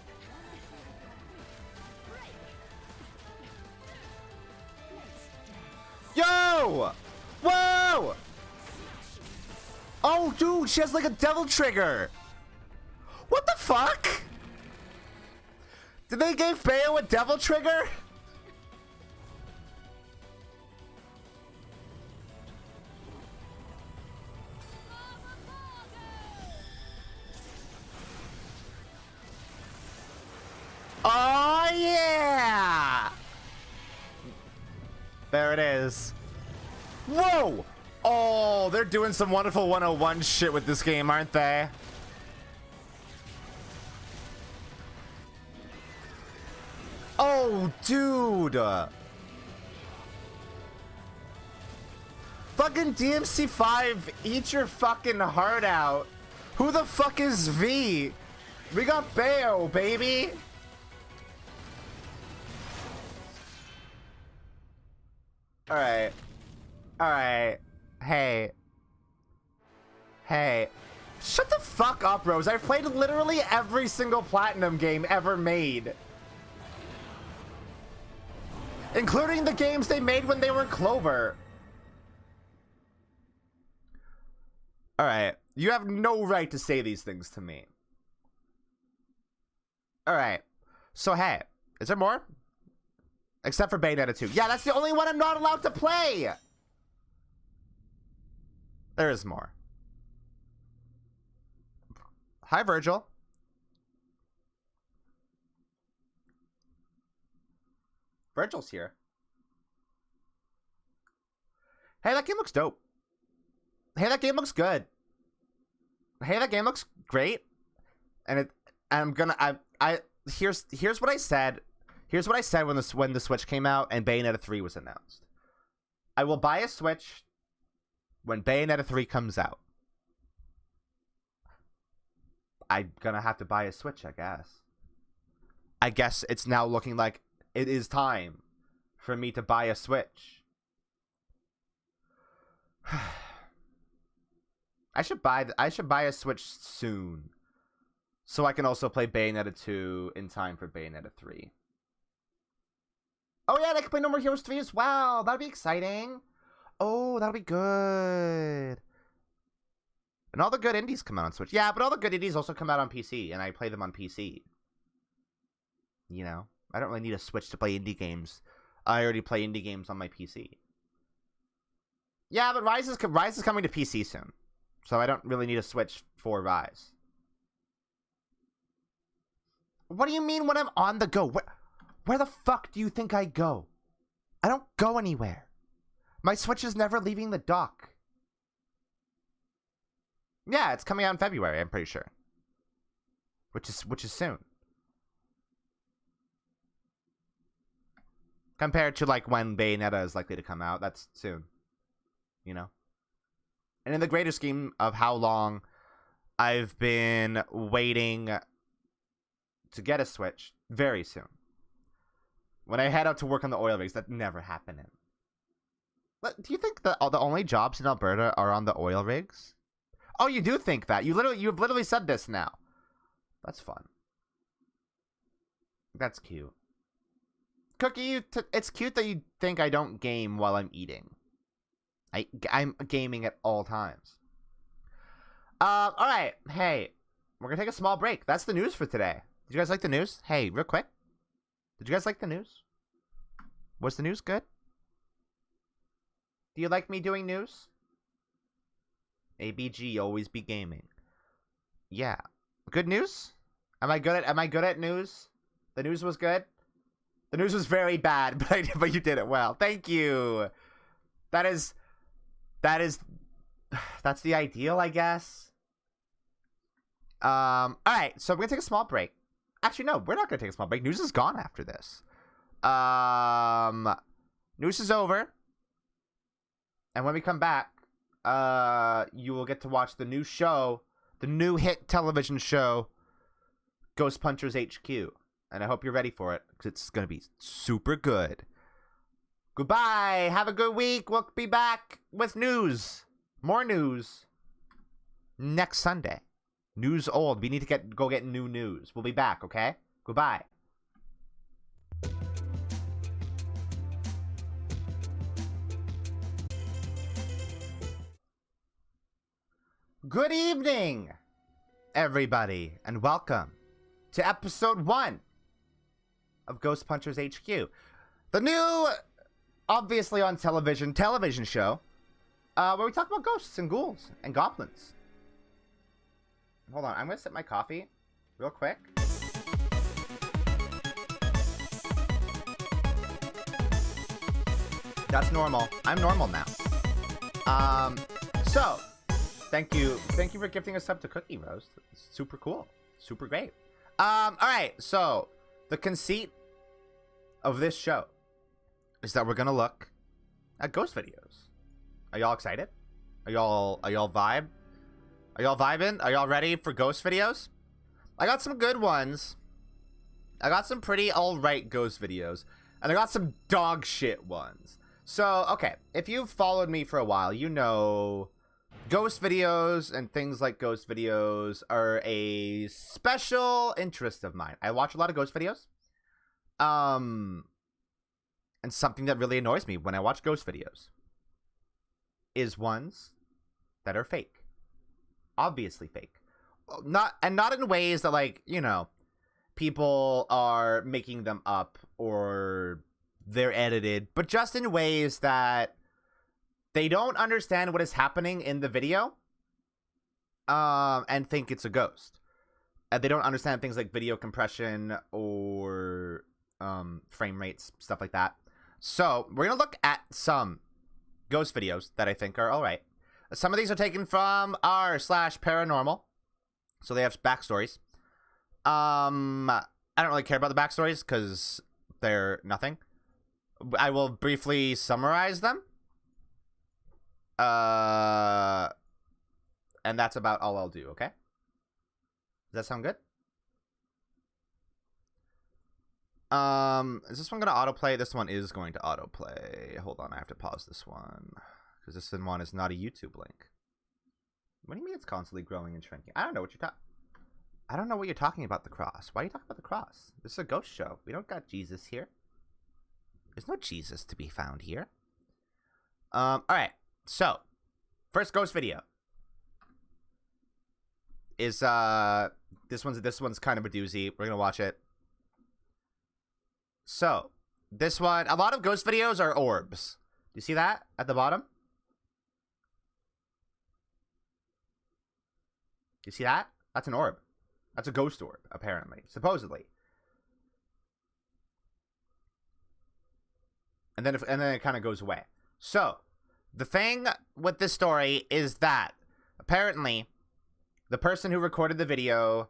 Yo! Whoa! Oh, dude, she has like a devil trigger. What the fuck? Did they give Bayo a devil trigger? Oh, yeah! There it is. Whoa! Oh, they're doing some wonderful 101 shit with this game, aren't they? Oh, dude! Fucking DMC5, eat your fucking heart out. Who the fuck is V? We got Bayo, baby! Alright. Alright. Hey. Hey. Shut the fuck up, Rose. I've played literally every single Platinum game ever made. Including the games they made when they were Clover. Alright. You have no right to say these things to me. Alright. So, hey. Is there more? Except for Bayonetta 2. Yeah, that's the only one I'm not allowed to play! There is more. Hi, Virgil. Virgil's here. Hey, that game looks dope. Hey, that game looks good. Hey, that game looks great. And here's what I said. Here's what I said when the Switch came out and Bayonetta 3 was announced. I will buy a Switch when Bayonetta 3 comes out. I'm gonna have to buy a Switch, I guess. I guess it's now looking like it is time for me to buy a Switch. I should buy a Switch soon, so I can also play Bayonetta 2 in time for Bayonetta 3. Oh yeah, and I can play No More Heroes 3 as well. That'll be exciting. Oh, that'll be good. And all the good indies come out on Switch. Yeah, but all the good indies also come out on PC, and I play them on PC. You know, I don't really need a Switch to play indie games. I already play indie games on my PC. Yeah, but Rise is coming to PC soon, so I don't really need a Switch for Rise. What do you mean when I'm on the go? Where the fuck do you think I go? I don't go anywhere. My Switch is never leaving the dock. Yeah, it's coming out in February, I'm pretty sure. Which is soon. Compared to like when Bayonetta is likely to come out, that's soon. You know? And in the greater scheme of how long I've been waiting to get a Switch, very soon. When I head out to work on the oil rigs, that never happened. But do you think that the only jobs in Alberta are on the oil rigs? Oh, you do think that? You've literally said this now. That's fun. That's cute. Cookie, it's cute that you think I don't game while I'm eating. I'm gaming at all times. All right. Hey, we're gonna take a small break. That's the news for today. Did you guys like the news? Hey, real quick. Did you guys like the news? Was the news good? Do you like me doing news? ABG, always be gaming. Yeah. Good news? Am I good at news? The news was good? The news was very bad, but you did it well. Thank you. That's the ideal, I guess. All right, so we're gonna take a small break. Actually, no, we're not gonna take a small break. News is gone after this. News is over, and when we come back, you will get to watch the new show, the new hit television show, Ghost Punchers HQ. And I hope you're ready for it, because it's going to be super good. Goodbye. Have a good week. We'll be back with news. More news. Next Sunday. News old. We need to go get new news. We'll be back, okay? Goodbye. Good evening, everybody, and welcome to episode 1 of Ghost Punchers HQ, the new, obviously on television show, where we talk about ghosts and ghouls and goblins. Hold on, I'm gonna sip my coffee real quick. That's normal. I'm normal now. So thank you for gifting us up to Cookie Roast. It's super cool, super great. All right, so the conceit of this show is that we're gonna look at ghost videos. Are y'all excited? Are y'all vibing? Are y'all ready for ghost videos? I got some good ones. I got some pretty alright ghost videos, and I got some dog shit ones. So, okay, if you've followed me for a while, you know ghost videos and things like ghost videos are a special interest of mine. I watch a lot of ghost videos. And something that really annoys me when I watch ghost videos is ones that are fake. Obviously fake. Not in ways that, like, you know, people are making them up or they're edited, but just in ways that they don't understand what is happening in the video, and think it's a ghost. And they don't understand things like video compression or frame rates, stuff like that. So we're gonna look at some ghost videos that I think are all right. Some of these are taken from r/paranormal, so they have backstories. I don't really care about the backstories because they're nothing. I will briefly summarize them. And that's about all I'll do, okay? Does that sound good? Is this one going to autoplay? This one is going to autoplay. Hold on, I have to pause this one. Because this one is not a YouTube link. What do you mean it's constantly growing and shrinking? I don't know what you're talking... I don't know what you're talking about, the cross. Why are you talking about the cross? This is a ghost show. We don't got Jesus here. There's no Jesus to be found here. Alright. So, first ghost video is this one's kind of a doozy. We're gonna watch it. So, this one, a lot of ghost videos are orbs. Do you see that at the bottom? Do you see that? That's an orb. That's a ghost orb, apparently, supposedly. And then it kind of goes away. So, the thing with this story is that apparently the person who recorded the video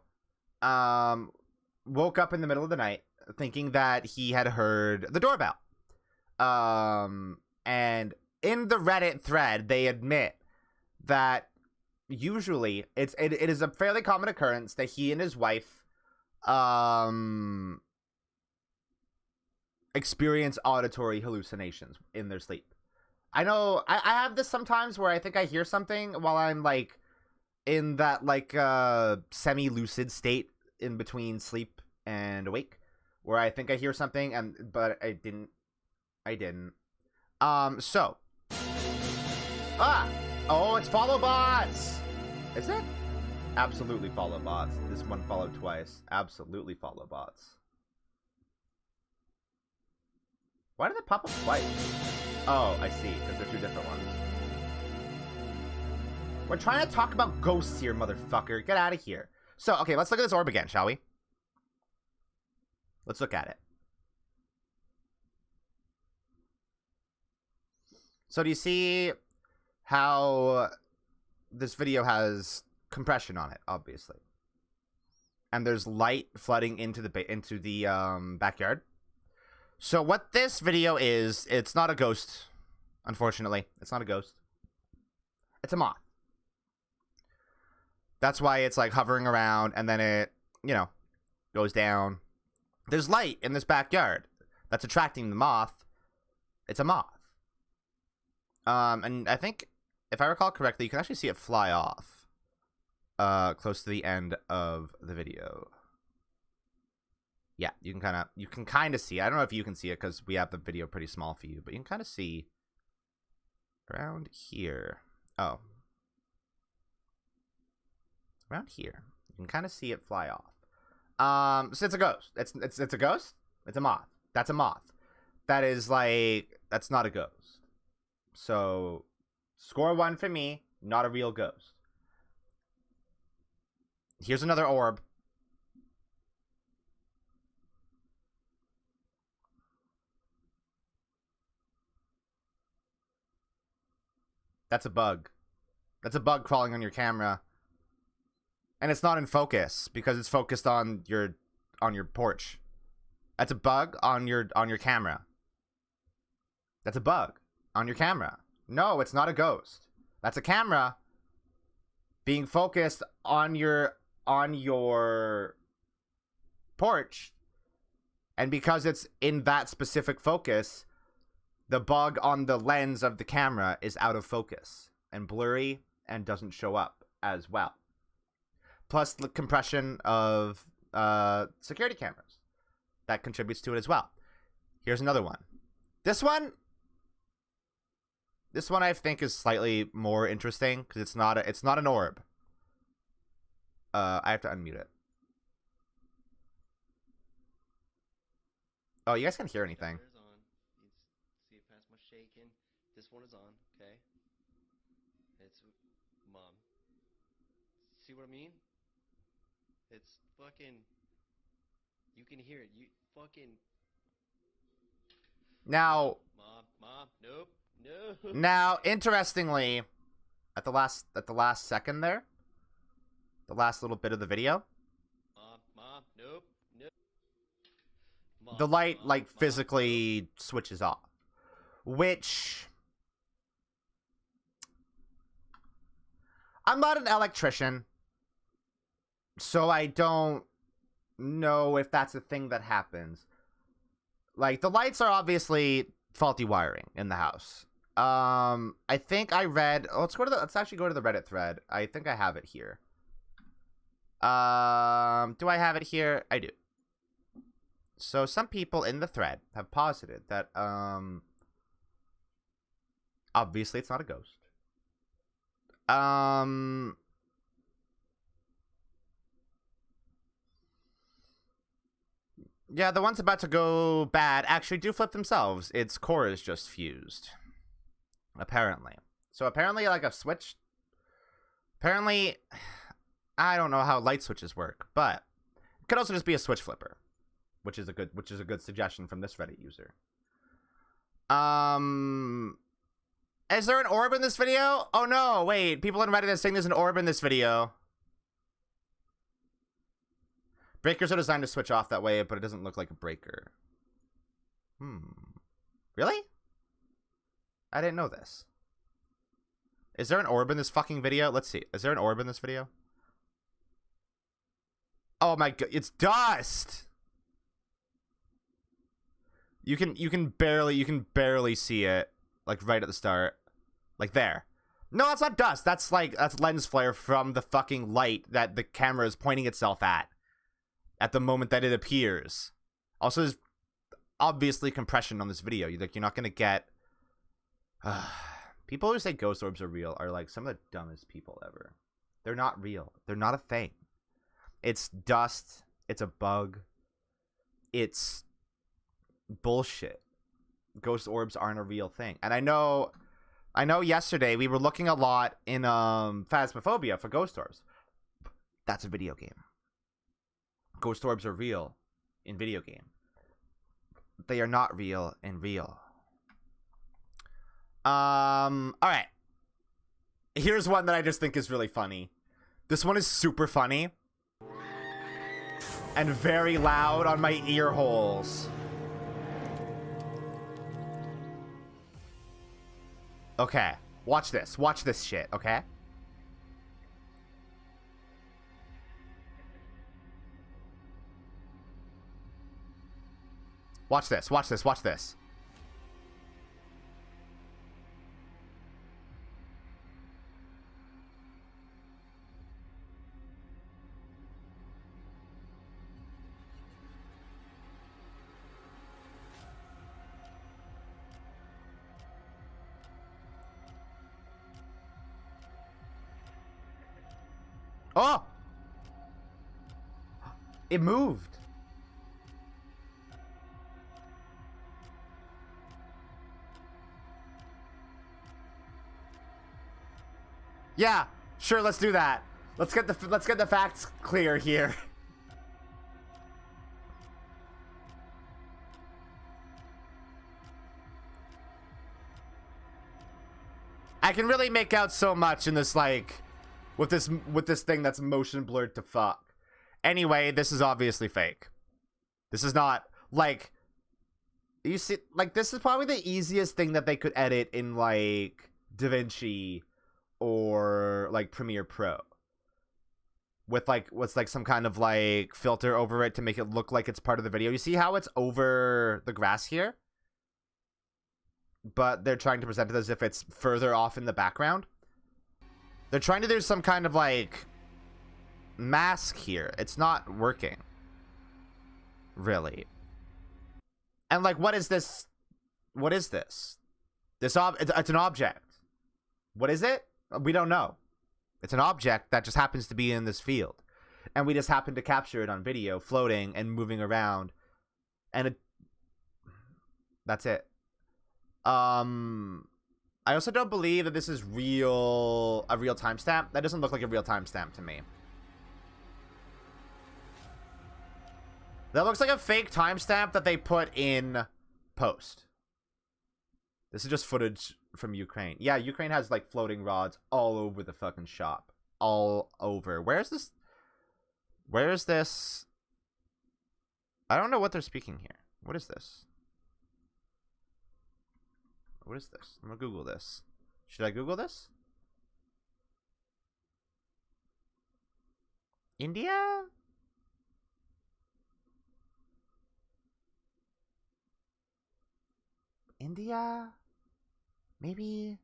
woke up in the middle of the night thinking that he had heard the doorbell. And in the Reddit thread, they admit that usually it is a fairly common occurrence that he and his wife experience auditory hallucinations in their sleep. I know I have this sometimes where I think I hear something while I'm like in that like semi-lucid state in between sleep and awake, where I think I hear something but I didn't. So oh, it's follow bots. Is it? Absolutely follow bots. This one followed twice. Absolutely follow bots. Why did it pop up twice? Oh, I see, because they're two different ones. We're trying to talk about ghosts here, motherfucker. Get out of here. So, okay, let's look at this orb again, shall we? Let's look at it. So do you see how this video has compression on it, obviously? And there's light flooding into the backyard. So what this video is, it's not a ghost, unfortunately. It's not a ghost. It's a moth. That's why it's like hovering around and then it, you know, goes down. There's light in this backyard that's attracting the moth. It's a moth. And I think, if I recall correctly, you can actually see it fly off close to the end of the video. Yeah, you can kind of see. I don't know if you can see it because we have the video pretty small for you, but you can kind of see around here. Oh, around here, you can kind of see it fly off. So it's a ghost. It's a ghost. It's a moth. That's a moth. That is like, that's not a ghost. So, score 1 for me. Not a real ghost. Here's another orb. That's a bug. That's a bug crawling on your camera. And it's not in focus because it's focused on your porch. That's a bug on your camera. That's a bug on your camera. No, it's not a ghost. That's a camera being focused on your porch. And because it's in that specific focus, the bug on the lens of the camera is out of focus and blurry and doesn't show up as well. Plus the compression of security cameras. That contributes to it as well. Here's another one. This one I think is slightly more interesting because it's not an orb. I have to unmute it. Oh, you guys can't hear anything. See it past my shaking. This one is on, okay? It's mom. See what I mean? It's fucking. You can hear it. You fucking Now, Mom, nope, no. now, interestingly, at the last second there, the last little bit of the video, Mom, nope, no. Mom, the light Mom, like Mom, physically switches off, which I'm not an electrician, so I don't know if that's a thing that happens. Like, the lights are obviously faulty wiring in the house. I think I read. Oh, let's actually go to the Reddit thread. I think I have it here. Do I have it here? I do. So some people in the thread have posited that obviously it's not a ghost. Yeah, the ones about to go bad actually do flip themselves. Its core is just fused. Apparently. So apparently, like, a switch. Apparently, I don't know how light switches work, but it could also just be a switch flipper, which is a good suggestion from this Reddit user. Is there an orb in this video? Oh no, wait, people in Reddit are saying there's an orb in this video. Breakers are designed to switch off that way, but it doesn't look like a breaker. Really? I didn't know this. Is there an orb in this fucking video? Let's see. Is there an orb in this video? Oh my god, it's dust. You can barely see it, like right at the start. Like there. No, that's not dust. That's lens flare from the fucking light that the camera is pointing itself at the moment that it appears. Also, there's obviously compression on this video. You're not gonna get people who say ghost orbs are real are like some of the dumbest people ever. They're not real. They're not a thing. It's dust. It's a bug. It's bullshit. Ghost orbs aren't a real thing. And I know yesterday we were looking a lot in Phasmophobia for ghost orbs. That's a video game. Ghost orbs are real in video game. They are not real in real. Alright. Here's one that I just think is really funny. This one is super funny. And very loud on my ear holes. Okay. Watch this. Watch this shit, okay? Watch this. Watch this. Watch this. Oh! It moved. Yeah, sure, let's do that. Let's get the facts clear here. I can really make out so much in this, like, with this thing that's motion blurred to fuck. Anyway, this is obviously fake. This is not, like, you see, like, this is probably the easiest thing that they could edit in, like, DaVinci or, like, Premiere Pro. With, like, what's, like, some kind of, like, filter over it to make it look like it's part of the video. You see how it's over the grass here? But they're trying to present it as if it's further off in the background. They're trying to do some kind of, like, mask here. It's not working. Really. And, like, what is this? What is this? It's an object. What is it? We don't know. It's an object that just happens to be in this field. And we just happen to capture it on video, floating and moving around. And that's it. I also don't believe that this is a real timestamp. That doesn't look like a real timestamp to me. That looks like a fake timestamp that they put in post. This is just footage from Ukraine. Yeah, Ukraine has like floating rods all over the fucking shop. All over. Where's this? Where is this? I don't know what they're speaking here. What is this? What is this? I'm gonna Google this. Should I Google this? India? India? Maybe?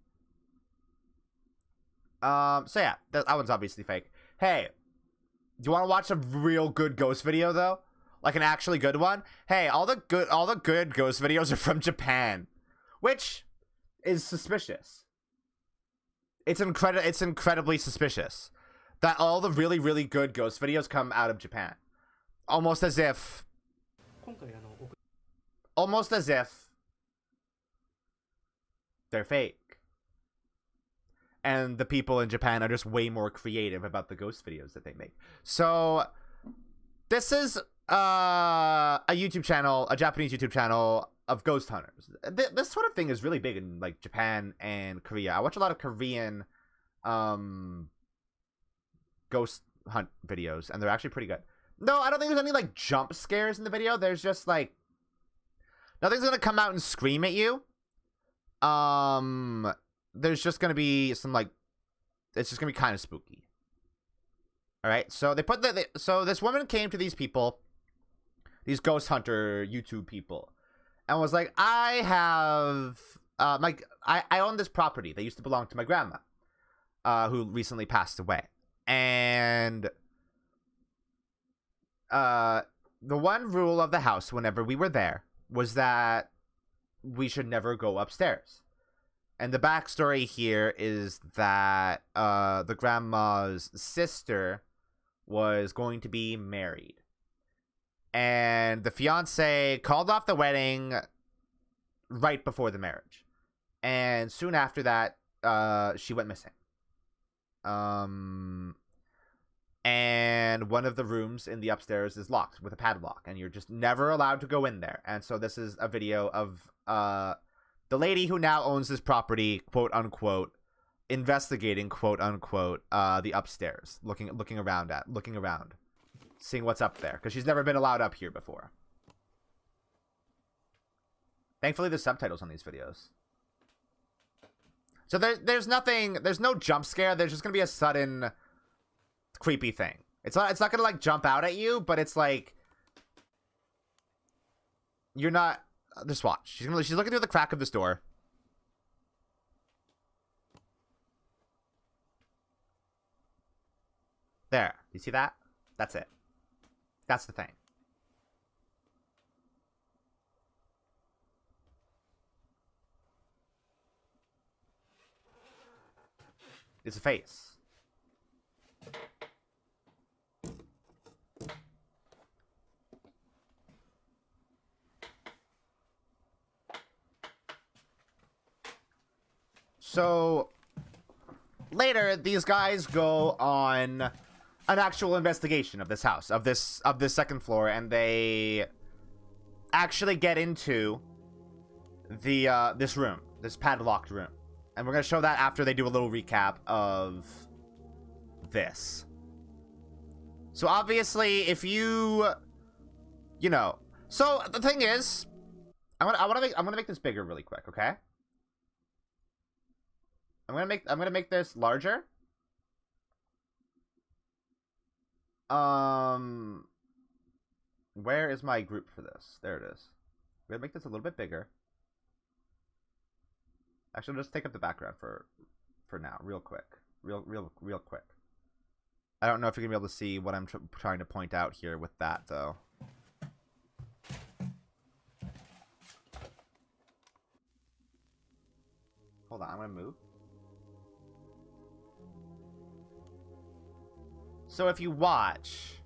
So yeah, that one's obviously fake. Hey, do you want to watch a real good ghost video though? Like an actually good one? Hey, all the good ghost videos are from Japan, which is suspicious. It's incredibly suspicious that all the really good ghost videos come out of Japan. Almost as if they're fake. And the people in Japan are just way more creative about the ghost videos that they make. So this is a YouTube channel, a Japanese YouTube channel of ghost hunters. This sort of thing is really big in like Japan and Korea. I watch a lot of Korean ghost hunt videos, and they're actually pretty good. No, I don't think there's any like jump scares in the video. There's just like nothing's gonna come out and scream at you. There's just gonna be some like, it's just gonna be kind of spooky. All right, so they put so this woman came to these people, these ghost hunter YouTube people, and was like, I have I own this property that used to belong to my grandma, who recently passed away, and the one rule of the house whenever we were there was that we should never go upstairs. And the backstory here is that the grandma's sister was going to be married. And the fiance called off the wedding right before the marriage. And soon after that, she went missing. And one of the rooms in the upstairs is locked with a padlock. And you're just never allowed to go in there. And so this is a video of the lady who now owns this property, quote unquote, investigating, quote unquote, the upstairs, looking around, seeing what's up there, because she's never been allowed up here before. Thankfully, there's subtitles on these videos. So there's no jump scare. There's just gonna be a sudden creepy thing. It's not gonna like jump out at you, but it's like you're not. Just watch. She's looking through the crack of this door. There. You see that? That's it. That's the thing. It's a face. So later, these guys go on an actual investigation of this house, of this second floor, and they actually get into the this room, this padlocked room. And we're gonna show that after they do a little recap of this. So obviously, if you know, so the thing is, I'm gonna make this bigger really quick, okay? I'm gonna make this larger. Where is my group for this? There it is. I'm gonna make this a little bit bigger. Actually, I'll just take up the background for now, real quick, real quick. I don't know if you're gonna be able to see what I'm trying to point out here with that though. Hold on, I'm gonna move. So if you watch,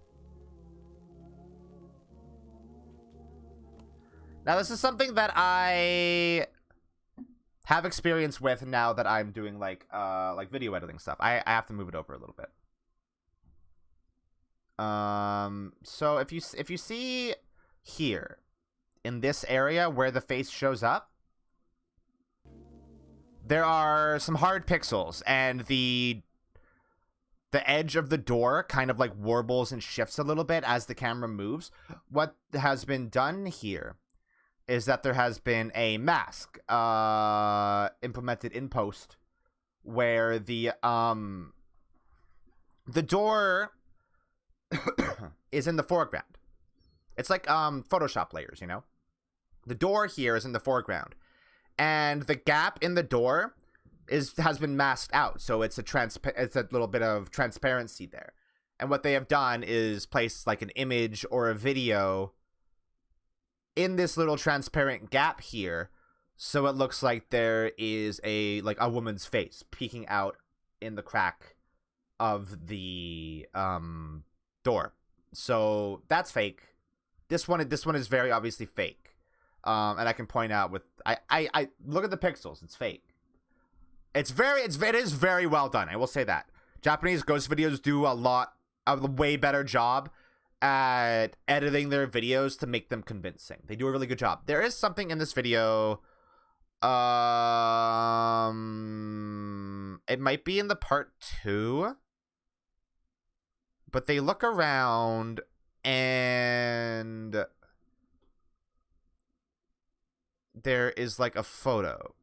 now this is something that I have experience with now that I'm doing like video editing stuff. I have to move it over a little bit. So if you see here in this area where the face shows up, there are some hard pixels, and the edge of the door kind of like warbles and shifts a little bit as the camera moves. What has been done here is that there has been a mask implemented in post where the door is in the foreground. It's like Photoshop layers, you know? The door here is in the foreground, and the gap in the door has been masked out, so it's a little bit of transparency there. And what they have done is place like an image or a video in this little transparent gap here, so it looks like there is a woman's face peeking out in the crack of the door. So that's fake. This one is very obviously fake. And I can point out with I look at the pixels, it's fake. It is very well done, I will say that. Japanese ghost videos do a way better job at editing their videos to make them convincing. They do a really good job. There is something in this video, it might be in the part 2, but they look around and there is like a photo.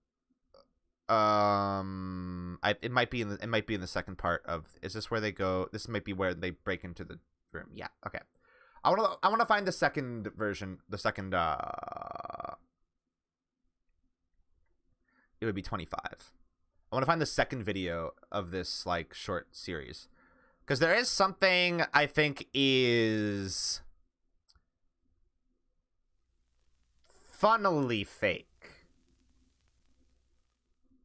It might be in the second part of. Is this where they go? This might be where they break into the room. Yeah. Okay. I want to find the second version. The second. It would be 25. I want to find the second video of this like short series, because there is something I think is funnily fake.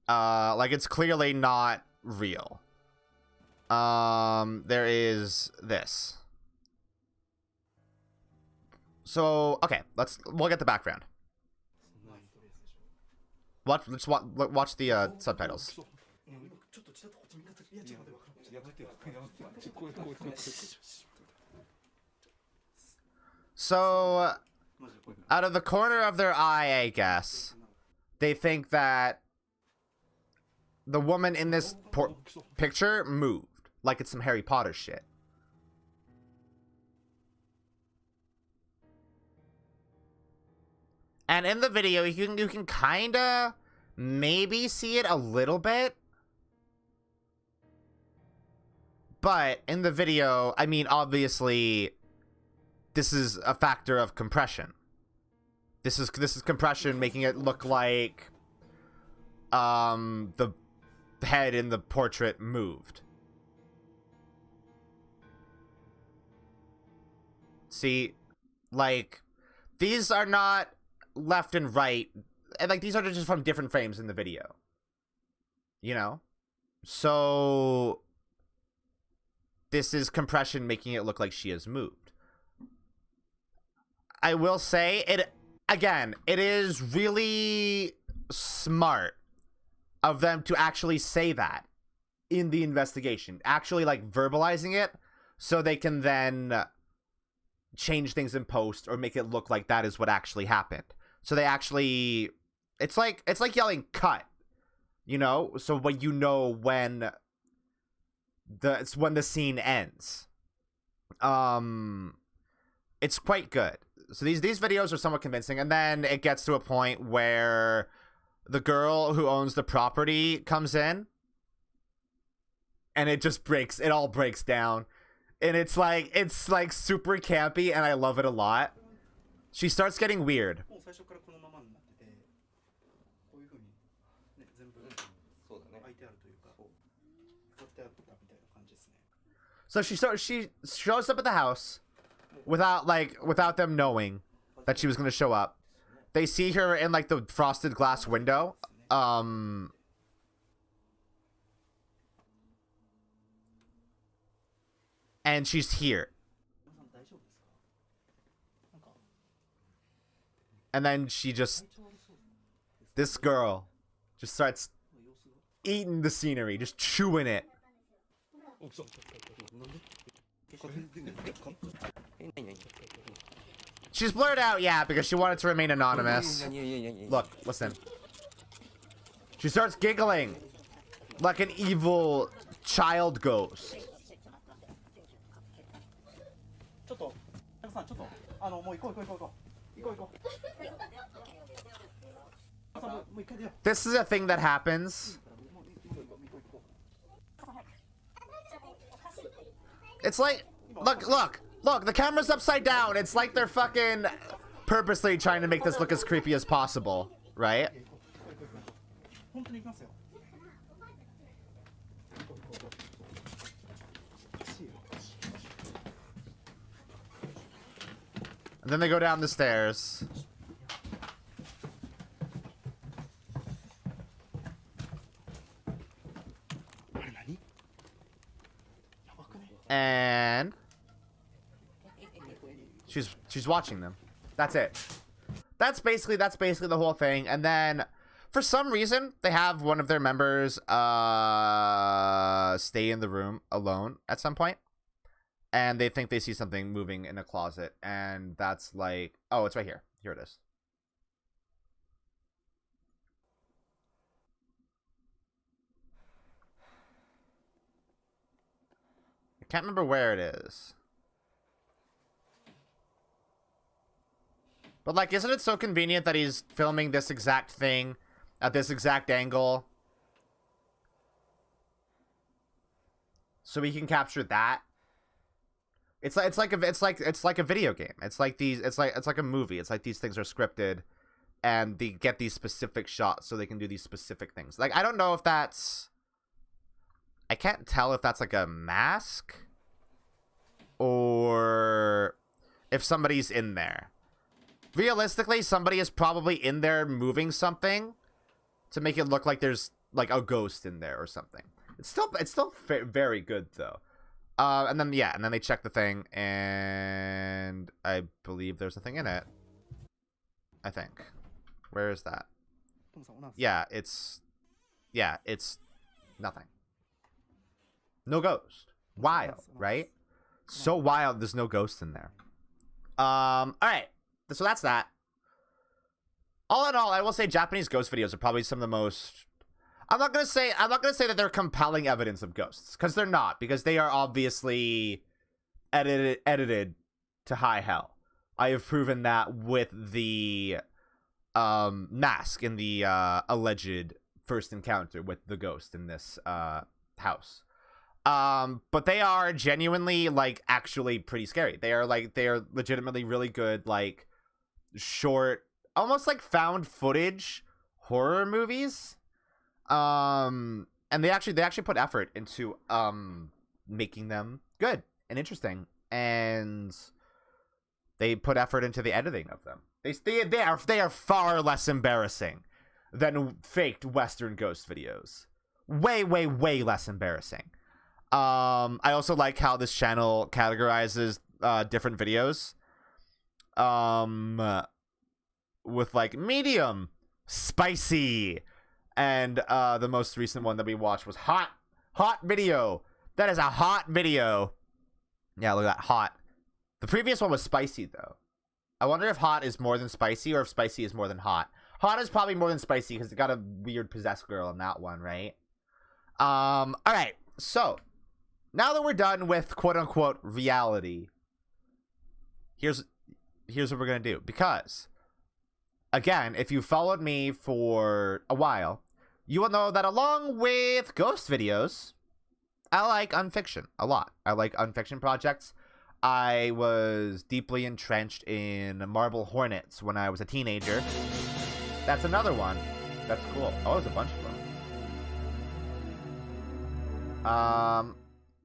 Like it's clearly not real. There is this. So, okay, we'll get the background. Let's watch the subtitles. So, out of the corner of their eye, I guess, they think that the woman in this picture moved, like it's some Harry Potter shit. And in the video, you can kind of maybe see it a little bit. But in the video, I mean, obviously, this is a factor of compression. This is compression making it look like the head in the portrait moved. See, like, these are not left and right, and like these are just from different frames in the video, you know? So this is compression making it look like she has moved. I will say it is really smart of them to actually say that in the investigation, actually like verbalizing it, so they can then change things in post or make it look like that is what actually happened. So they actually, it's like yelling cut, you know? So when you know when the scene ends. It's quite good. So these videos are somewhat convincing, and then it gets to a point where the girl who owns the property comes in, and it all breaks down. And it's like super campy, and I love it a lot. She starts getting weird. So she shows up at the house without them knowing that she was going to show up. They see her in like the frosted glass window. And she's here. And then this girl just starts eating the scenery, just chewing it. She's blurred out, yeah, because she wanted to remain anonymous. Look, listen. She starts giggling like an evil child ghost. ちょっと、ヤクさん、ちょっと、もう行こう。This is a thing that happens. It's like, look, the camera's upside down. It's like they're fucking purposely trying to make this look as creepy as possible, right? 本当に行きますよ。 And then they go down the stairs. And she's watching them. That's it. That's basically the whole thing. And then for some reason they have one of their members stay in the room alone at some point. And they think they see something moving in a closet, and that's like, oh, it's right here. Here it is. I can't remember where it is. But like, isn't it so convenient that he's filming this exact thing at this exact angle? So we can capture that. It's like a video game. It's like a movie. It's like these things are scripted, and they get these specific shots so they can do these specific things. Like, I don't know if that's, I can't tell if that's like a mask or if somebody's in there. Realistically, somebody is probably in there moving something to make it look like there's like a ghost in there or something. It's still very good though. And then they check the thing, and I believe there's a thing in it. I think. Where is that? Yeah, it's nothing. No ghost. Wild, right? So wild, there's no ghost in there. All right. So that's that. All in all, I will say Japanese ghost videos are probably some of the most. I'm not gonna say that they're compelling evidence of ghosts, because they're not, because they are obviously edited to high hell. I have proven that with the mask in the alleged first encounter with the ghost in this house. But they are genuinely like actually pretty scary. They are legitimately really good, like short, almost like found footage horror movies. And they actually put effort into making them good and interesting, and they put effort into the editing of them. They are far less embarrassing than faked Western ghost videos. Way less embarrassing. I also like how this channel categorizes different videos. With like medium, spicy. And the most recent one that we watched was hot video. That is a hot video. Yeah, look at that, hot. The previous one was spicy, though. I wonder if hot is more than spicy, or if spicy is more than hot. Hot is probably more than spicy, because it got a weird possessed girl in that one, right? All right. So, now that we're done with quote-unquote reality, here's what we're going to do. Because, again, if you followed me for a while, you will know that along with ghost videos, I like unfiction a lot. I like unfiction projects. I was deeply entrenched in Marble Hornets when I was a teenager. That's another one. That's cool. Oh, there's a bunch of them.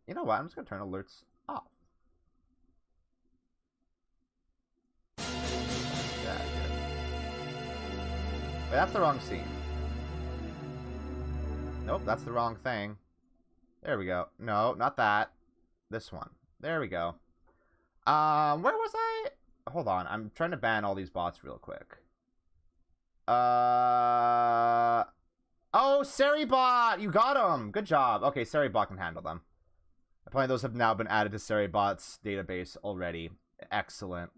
You know what? I'm just going to turn alerts off. Yeah, good. Wait, that's the wrong scene. Nope, that's the wrong thing. There we go. No, not that. This one. There we go. Where was I? Hold on. I'm trying to ban all these bots real quick. Oh, Seribot! You got them! Good job. Okay, Seribot can handle them. Apparently those have now been added to Seribot's database already. Excellent.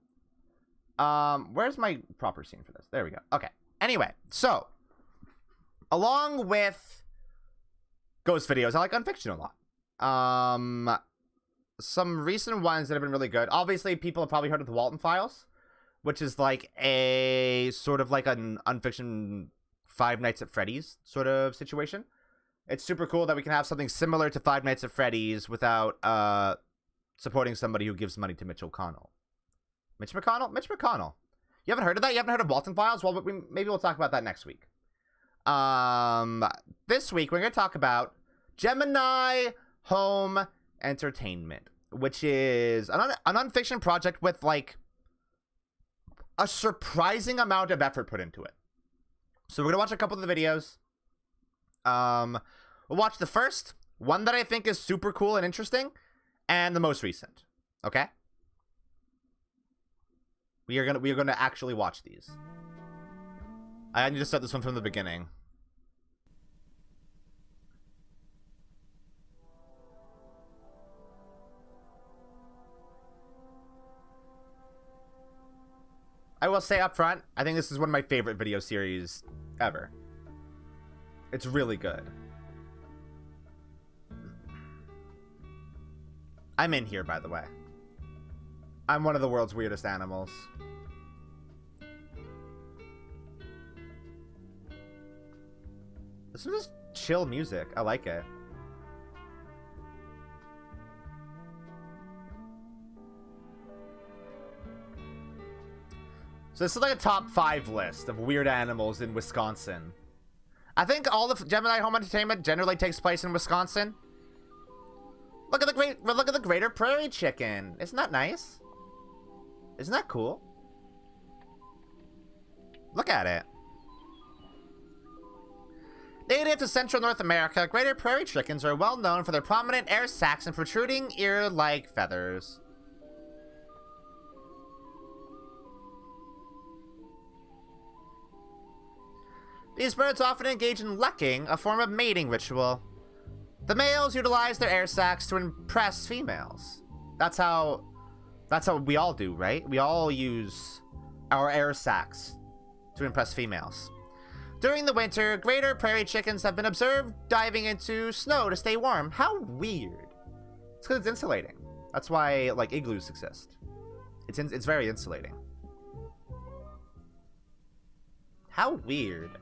Where's my proper scene for this? There we go. Okay. Anyway, so along with ghost videos, I like unfiction a lot. Some recent ones that have been really good. Obviously, people have probably heard of the Walton Files, which is like a sort of like an unfiction Five Nights at Freddy's sort of situation. It's super cool that we can have something similar to Five Nights at Freddy's without supporting somebody who gives money to Mitch O'Connell. Mitch McConnell? Mitch McConnell. You haven't heard of that? You haven't heard of Walton Files? Well, maybe we'll talk about that next week. This week, we're going to talk about Gemini Home Entertainment, which is an unfiction project with, like, a surprising amount of effort put into it. So we're going to watch a couple of the videos. We'll watch the first, one that I think is super cool and interesting, and the most recent. Okay? We are gonna actually watch these. I need to start this one from the beginning. I will say up front, I think this is one of my favorite video series ever. It's really good. I'm in here, by the way. I'm one of the world's weirdest animals. This is just chill music. I like it. So this is like a top 5 list of weird animals in Wisconsin. I think all of Gemini Home Entertainment generally takes place in Wisconsin. Look at the greater prairie chicken. Isn't that nice? Isn't that cool? Look at it. Native to Central North America, greater prairie chickens are well known for their prominent air sacs and protruding ear-like feathers. These birds often engage in lekuing, a form of mating ritual. The males utilize their air sacs to impress females. That's how we all do, right? We all use our air sacs to impress females. During the winter, greater prairie chickens have been observed diving into snow to stay warm. How weird. It's because it's insulating. That's why, like, igloos exist. It's very insulating. How weird.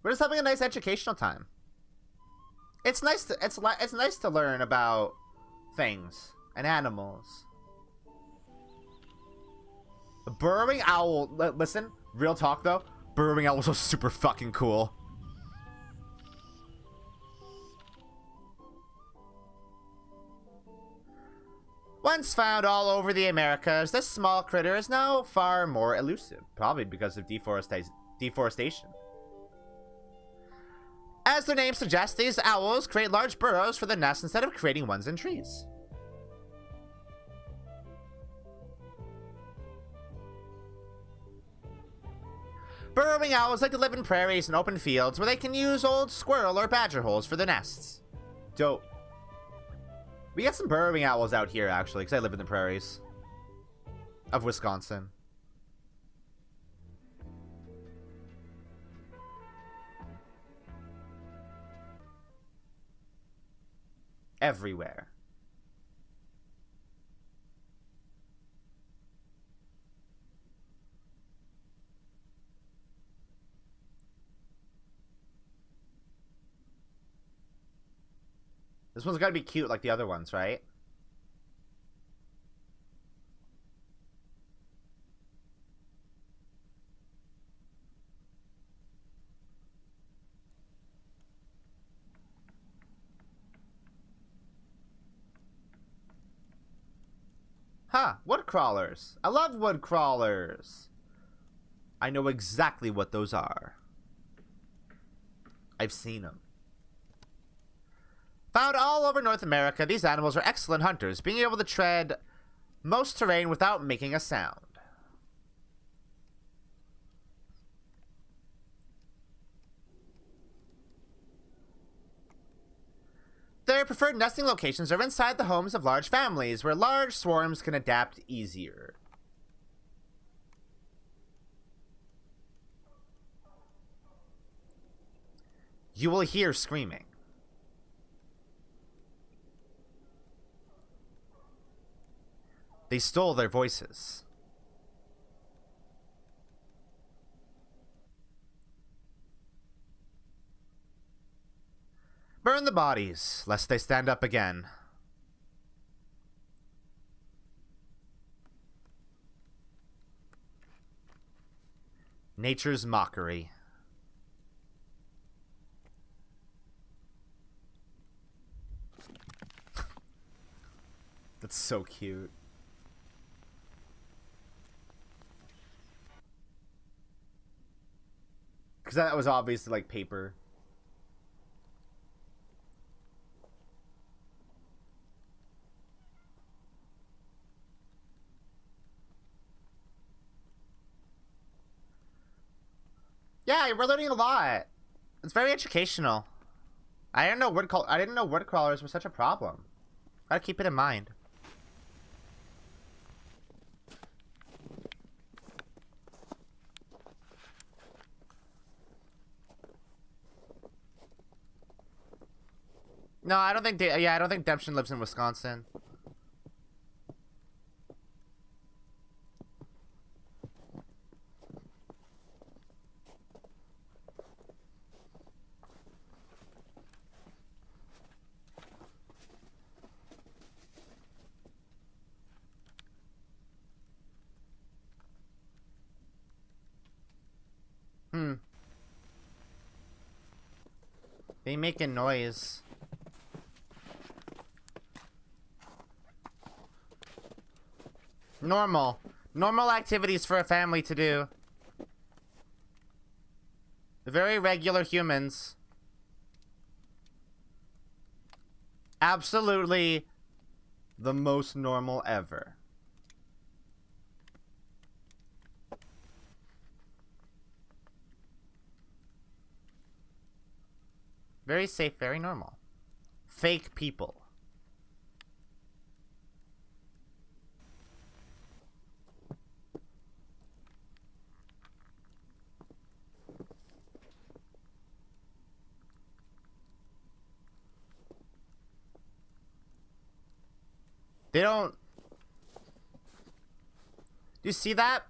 We're just having a nice educational time. It's nice to learn about things and animals. A burrowing owl. Listen, real talk though. Burrowing owls are super fucking cool. Once found all over the Americas, this small critter is now far more elusive, probably because of deforestation. As their name suggests, these owls create large burrows for the nest instead of creating ones in trees. Burrowing owls like to live in prairies and open fields where they can use old squirrel or badger holes for their nests. Dope. We got some burrowing owls out here, actually, because I live in the prairies of Wisconsin. Everywhere. This one's gotta be cute like the other ones, right? Huh, wood crawlers. I love wood crawlers. I know exactly what those are. I've seen them. Found all over North America, these animals are excellent hunters, being able to tread most terrain without making a sound. Their preferred nesting locations are inside the homes of large families, where large swarms can adapt easier. You will hear screaming. They stole their voices. Burn the bodies, lest they stand up again. Nature's mockery. That's so cute. Because that was obviously like paper. Yeah, we're learning a lot. It's very educational. I didn't know word crawlers were such a problem. Gotta keep it in mind. No, I don't think. I don't think Demption lives in Wisconsin. They making noise. Normal activities for a family to do. Very regular humans. Absolutely the most normal ever. Very safe, very normal. Fake people. They don't... Do you see that?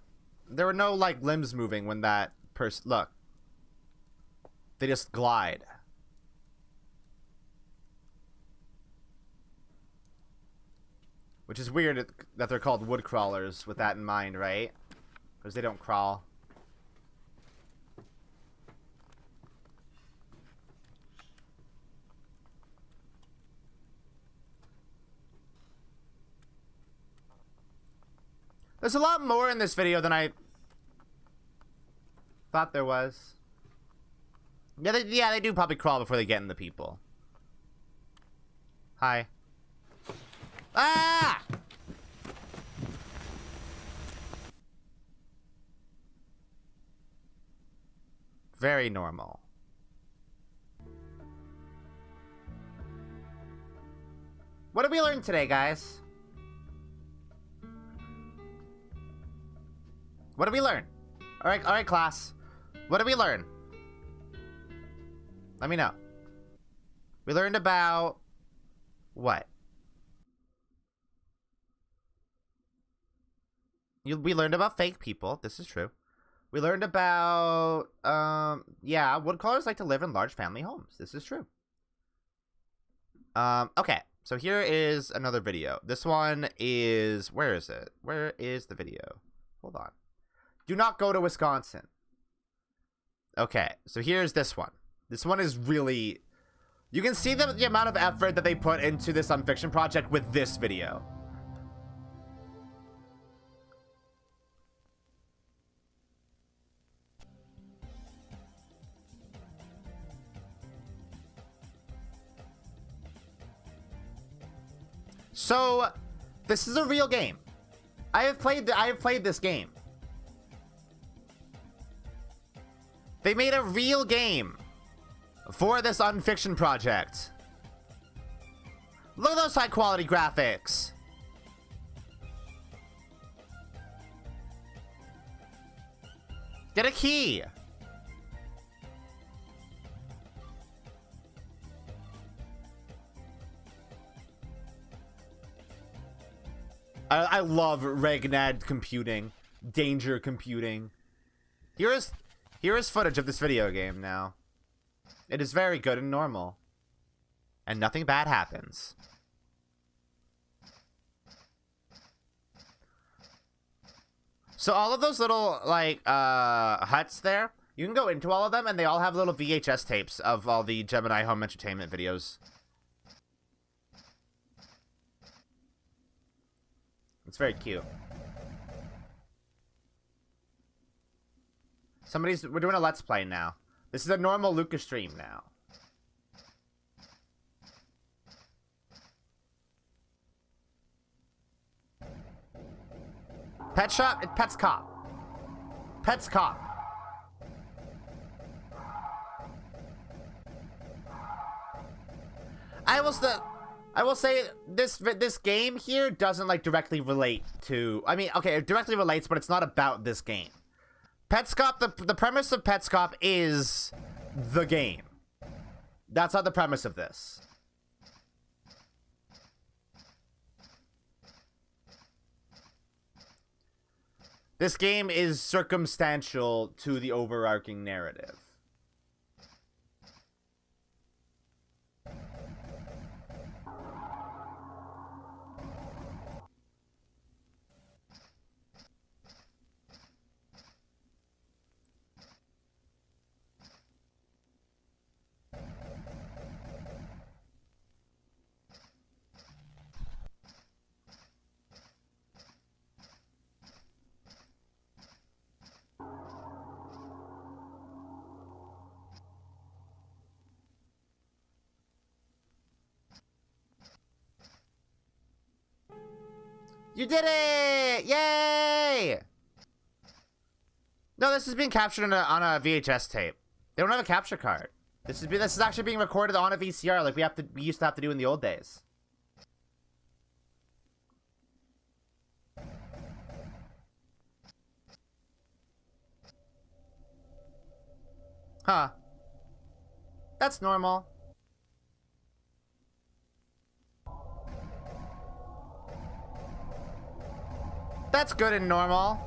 There were no, like, limbs moving when that person... Look. They just glide. Which is weird that they're called wood crawlers with that in mind, right? Because they don't crawl. There's a lot more in this video than I thought there was. Yeah, they do probably crawl before they get in the people. Hi. Ah! Very normal. What did we learn today, guys? What did we learn? All right, class. What did we learn? Let me know. We learned about what? We learned about fake people. This is true. We learned about, yeah, woodcrawlers like to live in large family homes. This is true. Okay. So here is another video. This one is, where is it? Where is the video? Hold on. Do not go to Wisconsin. Okay, so here's this one. This one is really... You can see the amount of effort that they put into this Unfiction project with this video. So, this is a real game. I have played this game. They made a real game for this Unfiction project. Look at those high quality graphics. Get a key. I love Regnad computing, danger computing. Here is footage of this video game now. It is very good and normal. And nothing bad happens. So all of those little, like, huts there, you can go into all of them, and they all have little VHS tapes of all the Gemini home entertainment videos. It's very cute. We're doing a Let's Play now. This is a normal Luka stream now. Pet shop? Pet's Cop. Pet's Cop. I will say this game here doesn't like directly relate to. I mean, okay, it directly relates, but it's not about this game. Pet's Cop. The premise of Pet's Cop is the game. That's not the premise of this. This game is circumstantial to the overarching narrative. You did it! Yay! No, this is being captured on a VHS tape. They don't have a capture card. This is actually being recorded on a VCR, like we used to have to do in the old days. Huh. That's normal. That's good and normal.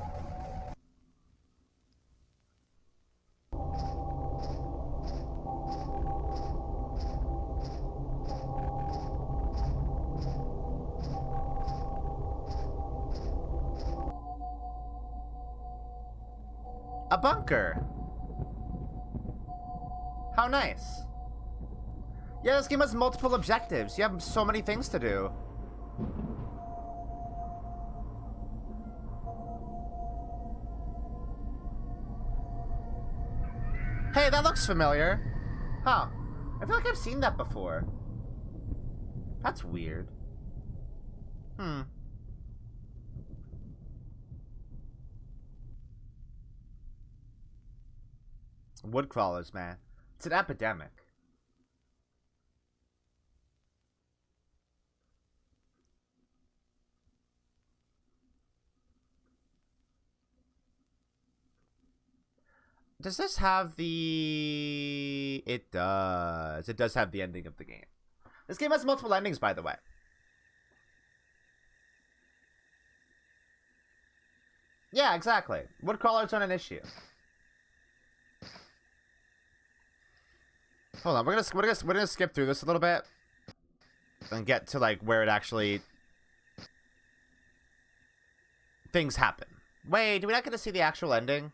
A bunker. How nice. Yeah, this game has multiple objectives. You have so many things to do. Hey, that looks familiar. Huh. I feel like I've seen that before. That's weird. Wood crawlers, man. It's an epidemic. Does this have the... It does. It does have the ending of the game. This game has multiple endings, by the way. Yeah, exactly. Wood crawlers aren't an issue. Hold on, we're gonna skip through this a little bit and get to like where it actually things happen. Wait, do we not get to see the actual ending?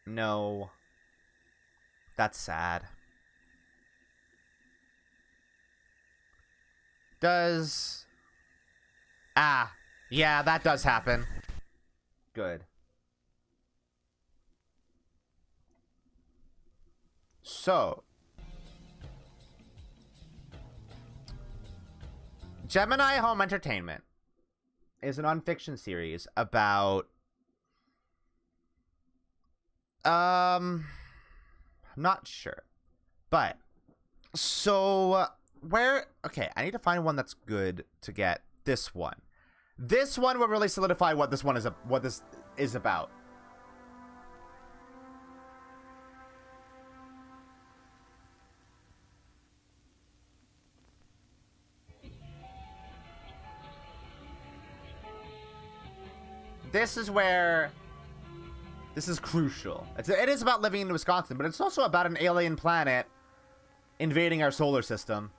No. That's sad. Does... Ah. Yeah, that does happen. Good. So. Gemini Home Entertainment is an non-fiction series about... I'm not sure. But So, where... Okay, I need to find one that's good to get. This one. This one will really solidify what this one is, what this is about. This is where... This is crucial. It is about living in Wisconsin, but it's also about an alien planet invading our solar system.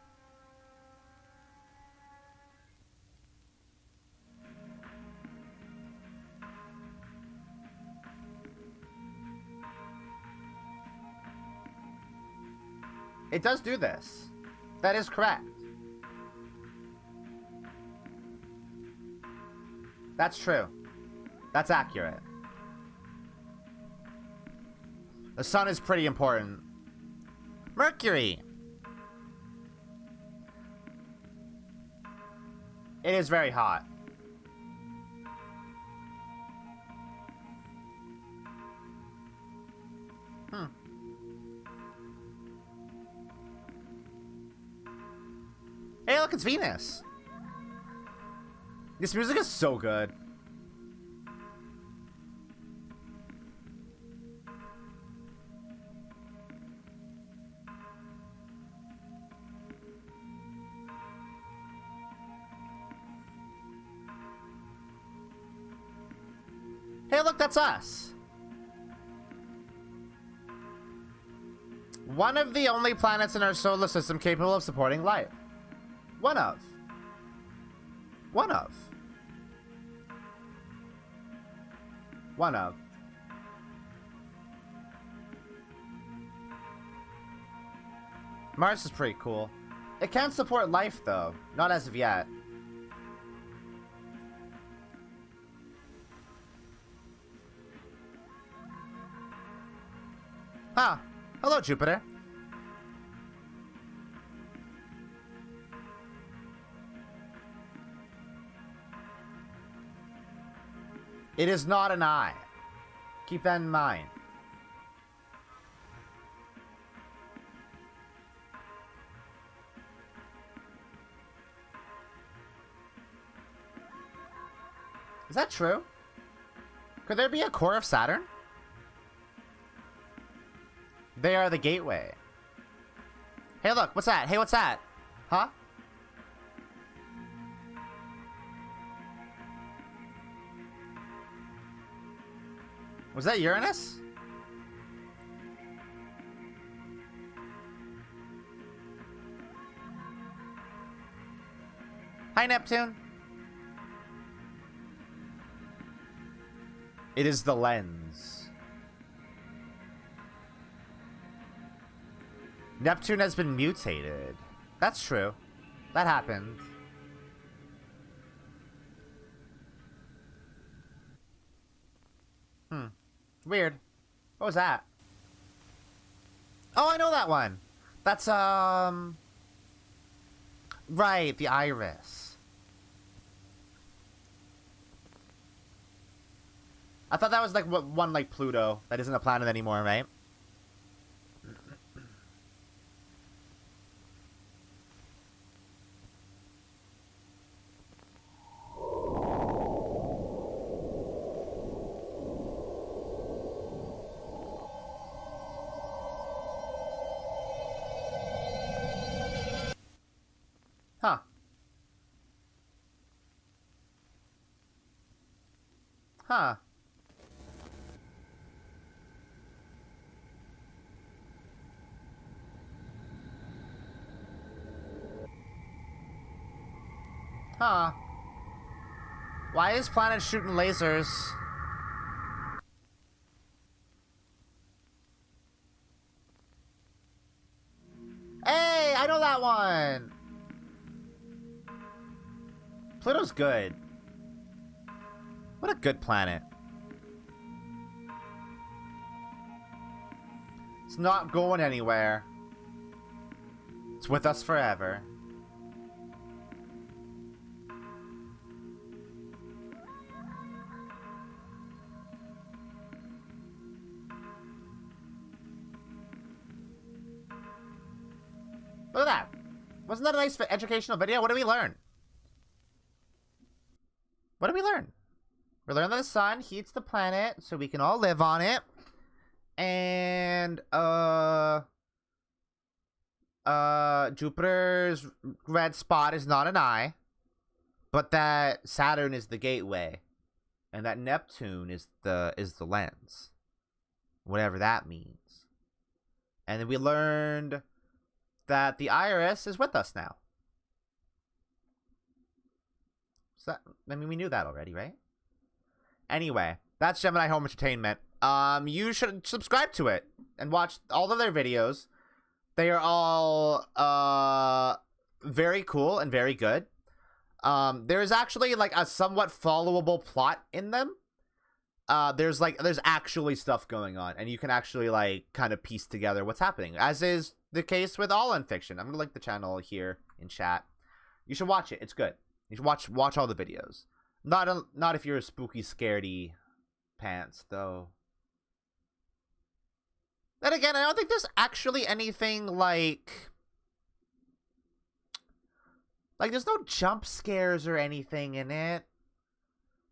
It does do this. That is correct. That's true. That's accurate. The sun is pretty important. Mercury! It is very hot. Hey, look, it's Venus. This music is so good. Hey, look, that's us. One of the only planets in our solar system capable of supporting life. One of. One of. One of. Mars is pretty cool. It can't support life, though. Not as of yet. Huh. Hello, Jupiter. It is not an eye. Keep that in mind. Is that true? Could there be a core of Saturn? They are the gateway. Hey, look, what's that? Hey, what's that? Huh? Was that Uranus? Hi, Neptune. It is the lens. Neptune has been mutated. That's true. That happened. Weird. What was that? Oh, I know that one. That's, right, the iris. I thought that was like one like Pluto that isn't a planet anymore, right? Huh. Huh. Huh. Why is planet shooting lasers? Hey, I know that one. Pluto's good. What a good planet. It's not going anywhere. It's with us forever. Look at that. Wasn't that a nice educational video? What did we learn? What did we learn? We learned that the sun heats the planet so we can all live on it. And, Jupiter's red spot is not an eye, but that Saturn is the gateway, and that Neptune is the lens, whatever that means. And then we learned that the IRS is with us now. So that, I mean, we knew that already, right? Anyway, that's Gemini Home Entertainment. You should subscribe to it and watch all of their videos. They are all very cool and very good. There's actually like a somewhat followable plot in them. There's actually stuff going on, and you can actually like kind of piece together what's happening, as is the case with All Unfiction. I'm gonna link the channel here in chat. You should watch it. It's good. You should watch all the videos. Not if you're a spooky, scaredy pants though. Then again, I don't think there's actually anything like there's no jump scares or anything in it.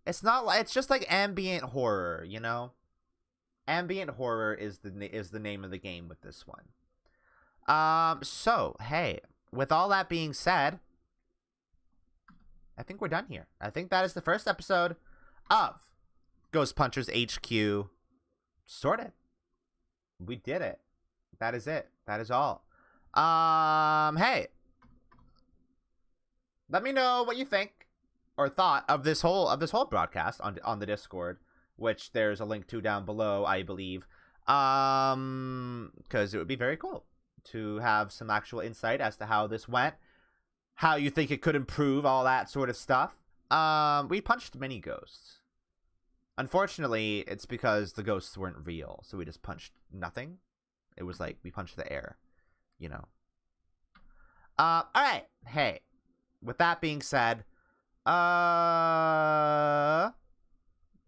It's not like, it's just like ambient horror, you know? Ambient horror is the name of the game with this one. So, hey, with all that being said, I think we're done here. I think that is the first episode of Ghost Punchers HQ sorted. We did it. That is it. That is all. Hey, let me know what you think or thought of this whole broadcast on the Discord, which there's a link to down below, I believe. Because it would be very cool to have some actual insight as to how this went, how you think it could improve, all that sort of stuff. We punched many ghosts. Unfortunately, it's because the ghosts weren't real, so we just punched nothing. It was like we punched the air, you know. All right. Hey, with that being said, what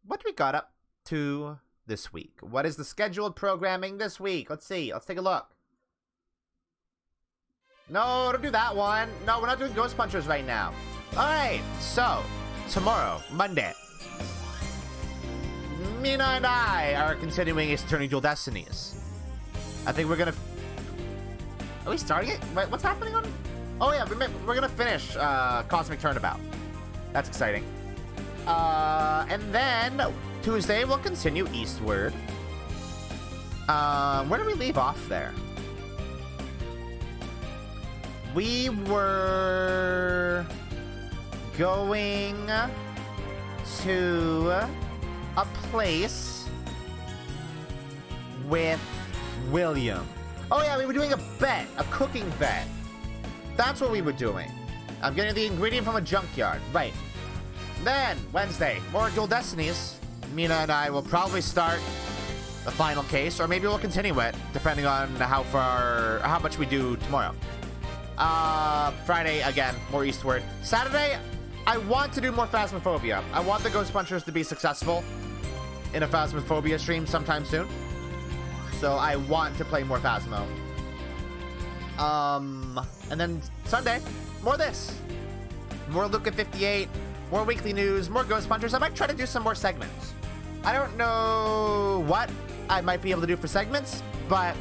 do we got up to this week? What is the scheduled programming this week? Let's see. Let's take a look. No, don't do that one. No, we're not doing Ghost Punchers right now. All right. So, tomorrow, Monday, Mina and I are continuing Ace Attorney Dual Destinies. I think we're gonna... Are we starting it? Wait, what's happening on... Oh yeah, we're gonna finish Cosmic Turnabout. That's exciting. And then Tuesday we'll continue Eastward. Where did we leave off there? We were going to a place with William. Oh yeah, we were doing a bet, a cooking bet. That's what we were doing. I'm getting the ingredient from a junkyard. Right. Then, Wednesday, more Dual Destinies. Mina and I will probably start the final case, or maybe we'll continue it, depending on how much we do tomorrow. Friday, again, more Eastward. Saturday, I want to do more Phasmophobia. I want the Ghost Punchers to be successful in a Phasmophobia stream sometime soon. So I want to play more Phasmo. And then Sunday, more this. More Luka58, more weekly news, more Ghost Punchers. I might try to do some more segments. I don't know what I might be able to do for segments, but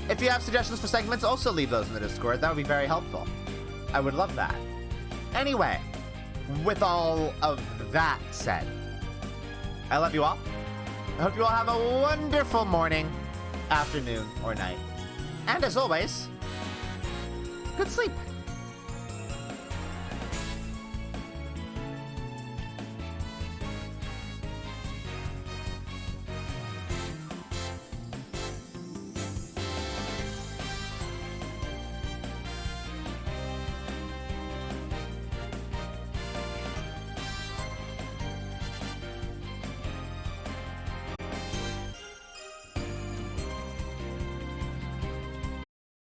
if you have suggestions for segments, also leave those in the Discord. That would be very helpful. I would love that. Anyway, with all of that said, I love you all. I hope you all have a wonderful morning, afternoon, or night. And as always, good sleep.